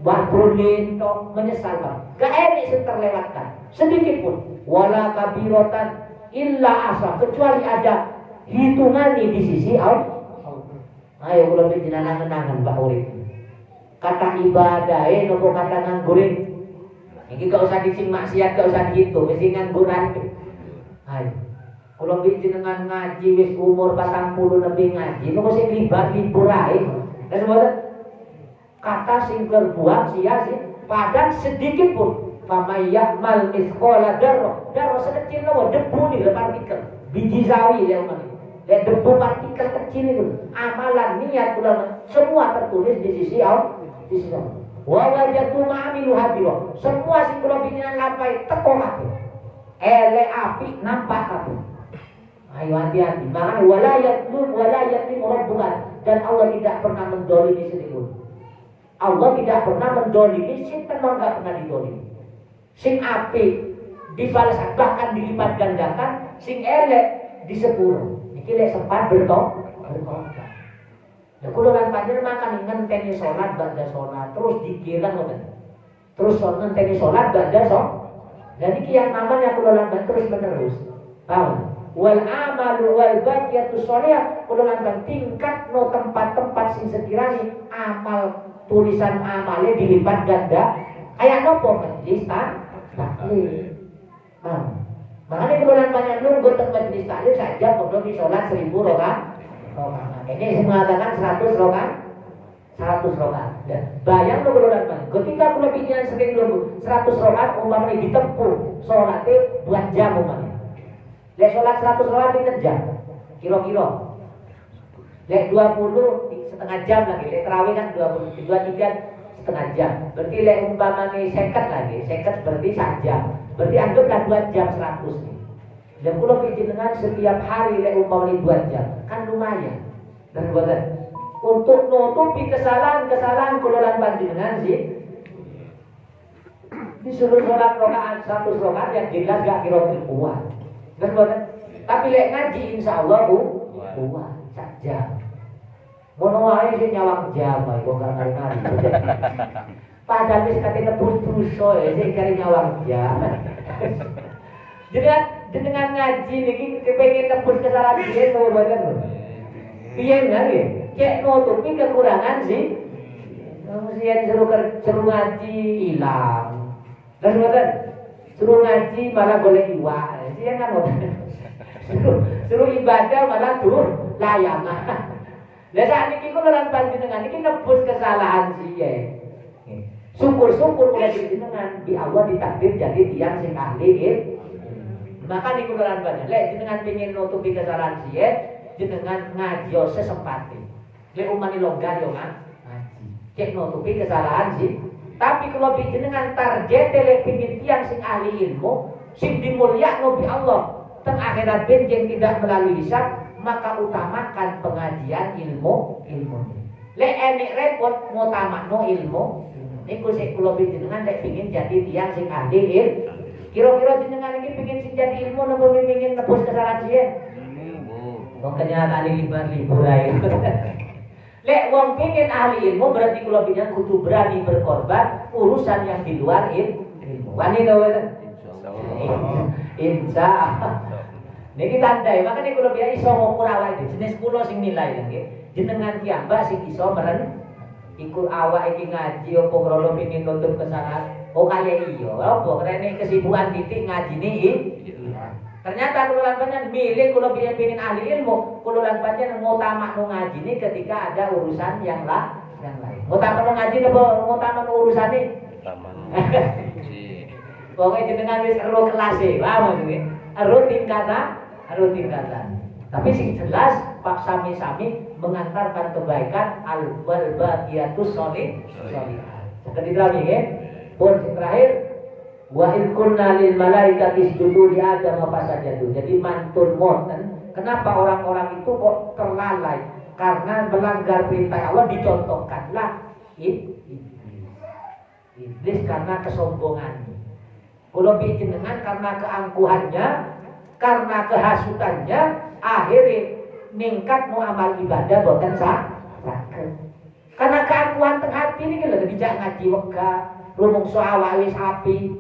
batrulin to menyesal bang. Gak enak terlewatkan sedikit pun. Wala kabiratan illa asa kecuali ada hitungan di sisi Allah. Ayo kalau bikin angan-angan Pak Urip. Kata ibadah nopo kata nganggurin. Ini gak usah dising maksiat, gak usah dihitung, mesti ngangguran. Ayo. Kalau bikin dengan ngaji wis umur 40 lebih ngaji, itu mesti libur ae. Dan semua kata sing berbuat sia-sia, padahal sedikit pun. Famayyak mal misqala darah sekecil lawa debu nih partikel biji sawi yang mana debu partikel kecil itu amalan niat ulama semua tertulis di sisi Allah wa wajatu ma'amilu hadiro semua sing kula bikinan lapai teko kabeh ele api nampak kabeh. Ayo hati-hati makanya wala yatlim rabbuka dan Allah tidak pernah mendolimi sedikit. Allah tidak pernah mendolimi sinten enggak pernah didolimi. Sing apik dibalas bahkan dilipat gandakan, sing elek disepuro. Iki lek sempat bertobat. Ya kulo lan panjenengan makan ngenteni salat badha salat terus dikira ngoten. Terus ngenteni salat badha salat. Dan iki yang namanya kulo lan terus menerus. Paham? Wal amalu wal baqiyatu sholihah kudu lan tingkat no tempat-tempat sing sekiranya amal tulisan amale dilipat ganda kayak nopo majlis taklim. Makanya kemudian banyak nunggu tempat majlis taklim saja perlu di sholat 1000 rakaat. Ini saya mengatakan 100 rakaat. 100 rakaat. Bayang lo kemudian ketika kalau bikin sering nunggu 100 rakaat umpamanya ditempuh sholatnya 2 jam umpamanya. Lek sholat 100 rakaat di jam, kira-kira. Lek 20 setengah jam lagi. Lek tarawih kan 23 setengah jam. Berarti lek umpamanya 50 lagi, 50 berarti 1 jam. Berarti anggaplah 2 jam 100 nih. Dan kalau bikin dengan setiap hari lek umpamanya 2 jam, kan lumayan. Dan buatan untuk nutupi kesalahan-kesalahan kulolan panjenengan sih. Disuruh sholat rakaat 100 rakaat yang jelas gak kira-kira kuat. Dan bukan, tapi lek ngaji insya Allah kuat saja. Mono wae sing nyawang jam ae kok gak nari-nari. Padahal wis kate nebus dosa ya sing kare nyawang jam. Jenengan ngaji niki kepengin nebus kesalahan dhewe to mboten lho. Piye nggih? Cek nutupi kekurangan sih. Mesti suruh ngaji hilang. Dan mboten suruh ngaji malah golek iwak. Iya kan suruh ibadah malah turun layangan. Lah sak niki kula lan panjenengan iki nebus kesalahan siye. Syukur-syukur kula jenengan di Allah ditakdir jadi tiyang sing ahli ilmu. Maka niku lan panjenengan lek jenengan pengin nutupi kesalahan siye, jenengan ngaji sesempate. Lek umane longgar yo ngaji. Cek nutupi kesalahan sih. Tapi kalau jenengan target lek pengin tiyang sing ahli ilmu, sing dimulyakno bi Allah teng akhirat benjing tidak melalui hisab, maka utamakan pengajian ilmu. Lek enek repot ngutamakno ilmu. Niku sik kula jenengan lek pengin jadi tiyang sing ahli ilmu. Kira-kira jenengan iki pengin sing jadi ilmu napa pengin nebus kesalahan sih? Wong kenyataan libur ae. Lek wong pengin ahli ilmu berarti kula jenengan kudu berani berkorban urusan yang di luar ilmu. Wani to insya Allah. Niki tandai, makanya kalau biar iso ngukur awak itu jenis kulo sing nilai nggih. Jenengan kiamba sing iso meren ikut awak iki ngaji opo krono pengin nutup kesalahan. Oh kali iya, opo rene kesibukan titik ngajine ternyata kulo lan panjenengan milih kulo biar pengin ahli ilmu, kulo lan panjenengan ngutamakno ngajine ketika ada urusan yang lain. Ngutamakno ngaji apa ngutamakno urusane? Pokoknya jenengan wis ero kelase, paham nggih? Ero tingkatan. Tapi sing jelas Pak sami-sami mengantarkan kebaikan al-wal baqiyatus sholihah. Seperti tadi nggih. Pun sing terakhir wa in kunna lil malaikati isjudu li adam fasajadu. Jadi mantun monten, kenapa orang-orang itu kok terlalai? Karena melanggar perintah Allah dicontohkanlah iblis karena kesombongannya. Kalau jenengan karena keangkuhannya, karena kehasutannya, akhirnya ningkat mau amal ibadah boten sakit. Karena keangkuhan teng hati ini lho dijak ngaji wega, rumangsa awake wis api.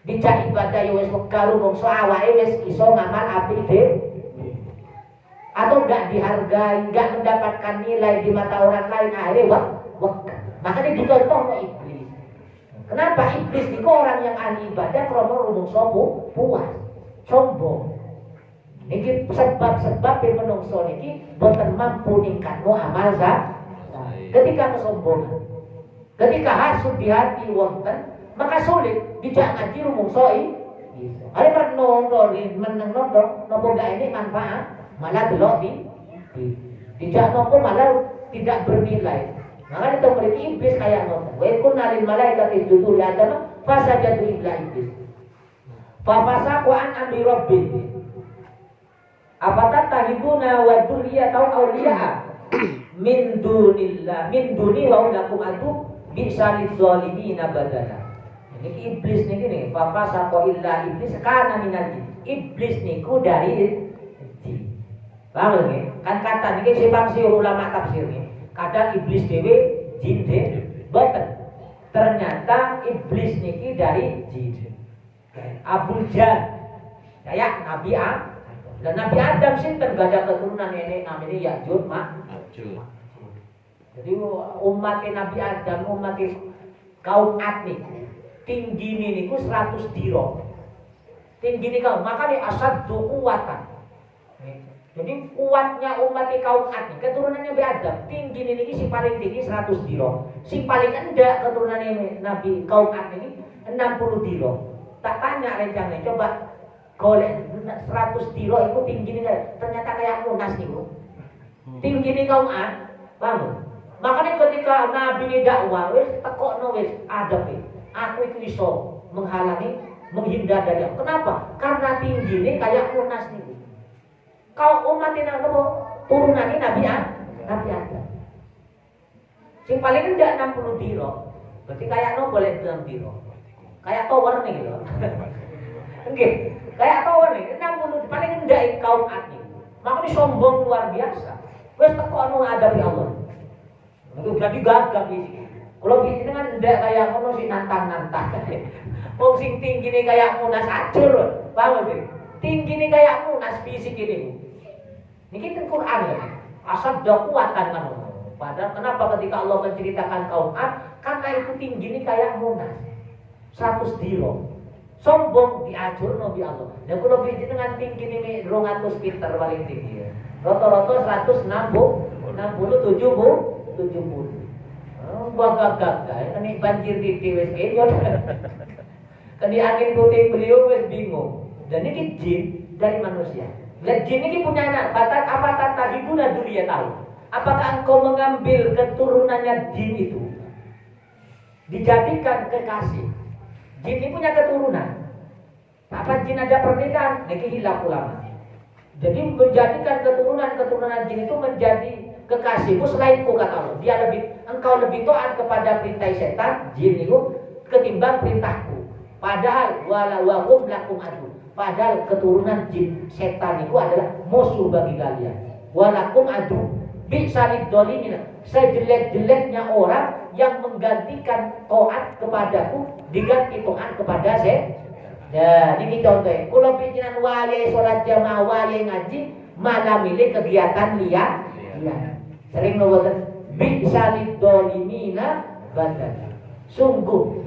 Dijak ibadah ya wis wega, rumangsa awake wis iso ngamal api dhewe. Atau enggak dihargai, enggak mendapatkan nilai di mata orang lain, akhirnya wega. Makanya dicontoh iblis. Kenapa iblis itu orang yang ahli ibadah krono rumangsa puas, sombong. Niki sebab-sebab yang menungso niki boten mampu ningkatno amal ketika kesombongan. Ketika hasud di hati wonten, maka sulit dijak ngaji rumangsa iki. Are perno meneng nopo gak ini manfaat, malah delok dijak nopo malah tidak bernilai. Maka itu memiliki iblis kayak ngoten. Wa kunna lil malaikati isjudu li adam fasajadu illa iblis. Fa fasaqu an amri rabbih. Apata tahibuna wa dzurriyyata awliya min duni wa lakum adu bisalil zalimina badala. Niki iblis niki nih, fa fasaqu illa iblis kana minal jin. Iblis niku dari jin. Paham nggih? Kan kata niki simpang siur ulama tafsir nih. Kadang iblis dewe jin boten. Ternyata iblis niki dari jin. Abu Jahal Kayak Nabi Adam. Dan Nabi Adam sinten gak ada keturunan nenek namanya Ya'juj Ma'juj. Jadi umat Nabi Adam, umat kaum Ad nih, tinggi niku 100 diro. Tinggi nih kaum, makanya asad kuwatan. Jadi kuatnya umat kaum Ad nih, keturunannya Nabi Adam, tinggi niki si paling tinggi 100 diro. Si paling enggak keturunannya Nabi kaum Ad ini 60 diro. Tak tanya rencana, coba golek 100 diro itu tinggi nih, ternyata kayak Munas nih bro. Tinggi nih kaum Ad, paham? Makanya ketika Nabi ini dakwah, wis tekokno wis adab iki. Aku itu iso menghalangi, menghindar dari aku. Kenapa? Karena tinggi ini kayak Munas nih. Kau umat ini apa? Turunan ini Nabi Adam. Sing paling enggak 60 diro. Berarti kayak no boleh 6 diro. Kayak tower nih gitu. Nggih, kayak tower nih 60 paling enggak kaum Ad nih. Makanya sombong luar biasa. Wis tekono adabi Allah. Itu jadi gagap iki. Kalau iki dengan ndak kayak ngono sing nantang-nantang. Wong sing tinggi kayak Munas acur, paham nggih? Tinggi kayak Munas fisik ini. Niki teng Quran ya. Asal kuatan kan. Padahal kenapa ketika Allah menceritakan kaum Ad, karena itu tinggi kayak Munas. 100 diro. Sombong diajur Nabi Allah. Dan kalau biji dengan tinggi ini 200 meter paling tinggi. Rata-rata 160, 70. Gagah-gagah, ini banjir di wis kenyon. Kan angin puting beliau wis bingung. Dan ini jin dari manusia. Dan jin ini punya anak. Apa kata hibuna dunia tahu? Apakah engkau mengambil keturunannya jin itu dijadikan kekasih? Jin ini punya keturunan. Apa jin ada pernikahan? Niki hilaf ulama. Jadi menjadikan keturunan jin itu menjadi kekasihmu selainku kata Allah. Engkau lebih taat kepada perintah setan jin itu ketimbang perintahku. Padahal walawakum lakum adu. Padahal keturunan jin setan itu adalah musuh bagi kalian. Walakum adu. Bisalid dolimina. Sejelek-jeleknya orang yang menggantikan taat kepadaku diganti taat kepada saya. Nah, ini contohnya. Kalau pikiran wali sholat jamaah wali ngaji malah milih kegiatan liar. Sering ngobrol bisalid dolimina badan. Sungguh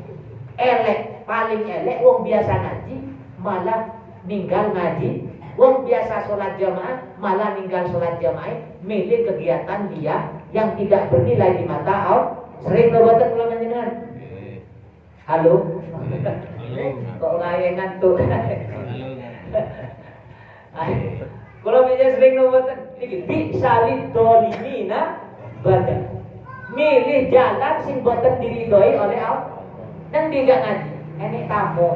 elek, paling elek wong biasa ngaji malah ninggal ngaji. Wong biasa sholat jamaah malah ninggal sholat jamaah, milih kegiatan dia yang tidak bernilai di mata Allah. Sering ngobrol kalau menjenengan. Halo. Kok ngaye ngantuk. Kalau bisa sering ngobrol iki salid dolimina badan. Milih jalan sing boten diridhoi oleh Allah. Nang dia ngaji, enek tamu.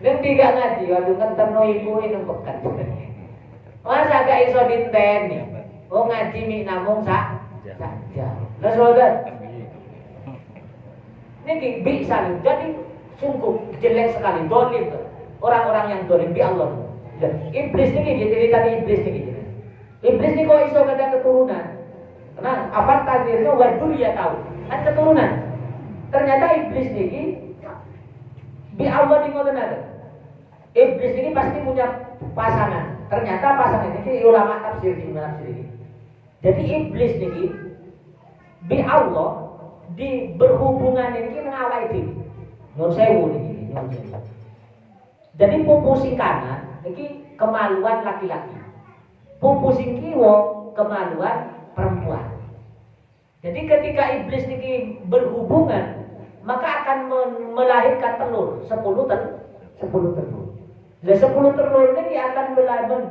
Nang dia ngaji, waduh kenterno ibu nang pekan. Masa gak iso diteni. Oh ngaji mi namung saja. Lah saudara. Niki bisa nih, jadi sungguh jelek sekali, dolim. Orang-orang yang dolim di Allah. Iblis niki diceritani iblis niki. Iblis niki kok iso ada keturunan. Nah, apa takdirnya waduh ya tahu. Kan keturunan. Ternyata iblis niki di Allah di ngoten ada. Iblis niki pasti punya pasangan. Ternyata pasangan ini ulama tafsir di ini. Jadi iblis niki di Allah di berhubungan ini mengawai diri. Nyun sewu niki, nyun sewu. Jadi pupu sing kanan niki kemaluan laki-laki. Pupu sing kiwa kemaluan perempuan. Jadi ketika iblis niki berhubungan maka akan melahirkan telur 10 telur. Lah 10 telur niki akan melahirkan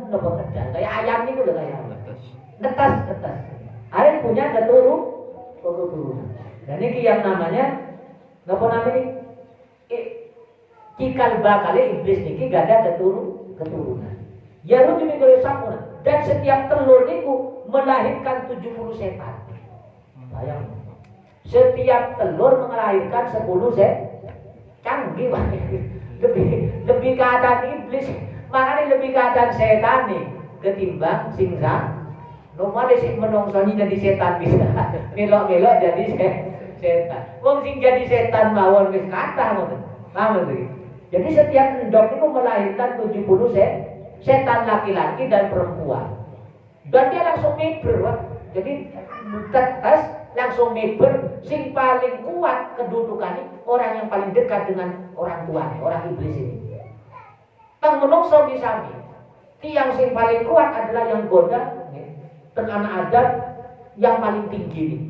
kayak ayam niku lho kayak netas. Ayam punya keturunan. Dan ini yang namanya napa namanya? Cikal bakal iblis niki gak ada keturunan. Ya rujuk niku sampun. Dan setiap telur niku melahirkan 70 setan. Bayang. Setiap telur melahirkan 10 setan. Canggih banget. Lebih keadaan iblis, makanya lebih keadaan setan nih ketimbang singsa. Nomor sing menungsoni jadi setan bisa. Melok-melok jadi setan. Wong sing jadi setan mawon wis kathah ngoten. Paham to? Jadi setiap endok itu melahirkan 70 setan laki-laki dan perempuan. Dan dia langsung miber, Pak. Jadi tetes langsung miber. Sing paling kuat kedudukannya orang yang paling dekat dengan orang tuanya, orang iblis ini. Tang menungso misami. Tiang sing paling kuat adalah yang goda, ten anak Adam yang paling tinggi nih.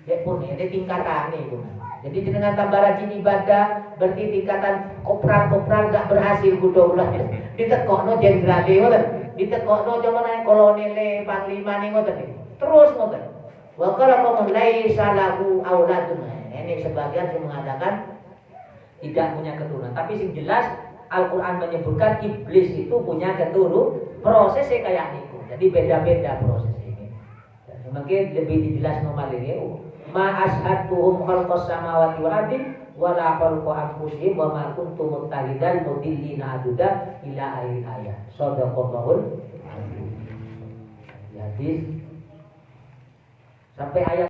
Ya pun ini tingkatan nih pun. Jadi dengan tambah rajin ibadah, berarti tingkatan kopral gak berhasil kudu ulah. Ditekokno jenderal ngoten. Ditekokno cuma nang kolonel panglima nih ngoten. Terus ngoten. Wa qala qawmun laisa lahu auladun. Ini sebagian yang mengatakan tidak punya keturunan. Tapi sing jelas Al-Qur'an menyebutkan iblis itu punya keturunan. Prosesnya kayak niku. Jadi beda-beda proses ini. Mungkin lebih dijelas nomor ini. Ma ashhadtuhum khalqas samawati wal ardi wala khalqa anfusihim wa ma kuntu muttahidan mudillina aduda ila akhir ayat. Shadaqallahul azim. Hadis sampai ayat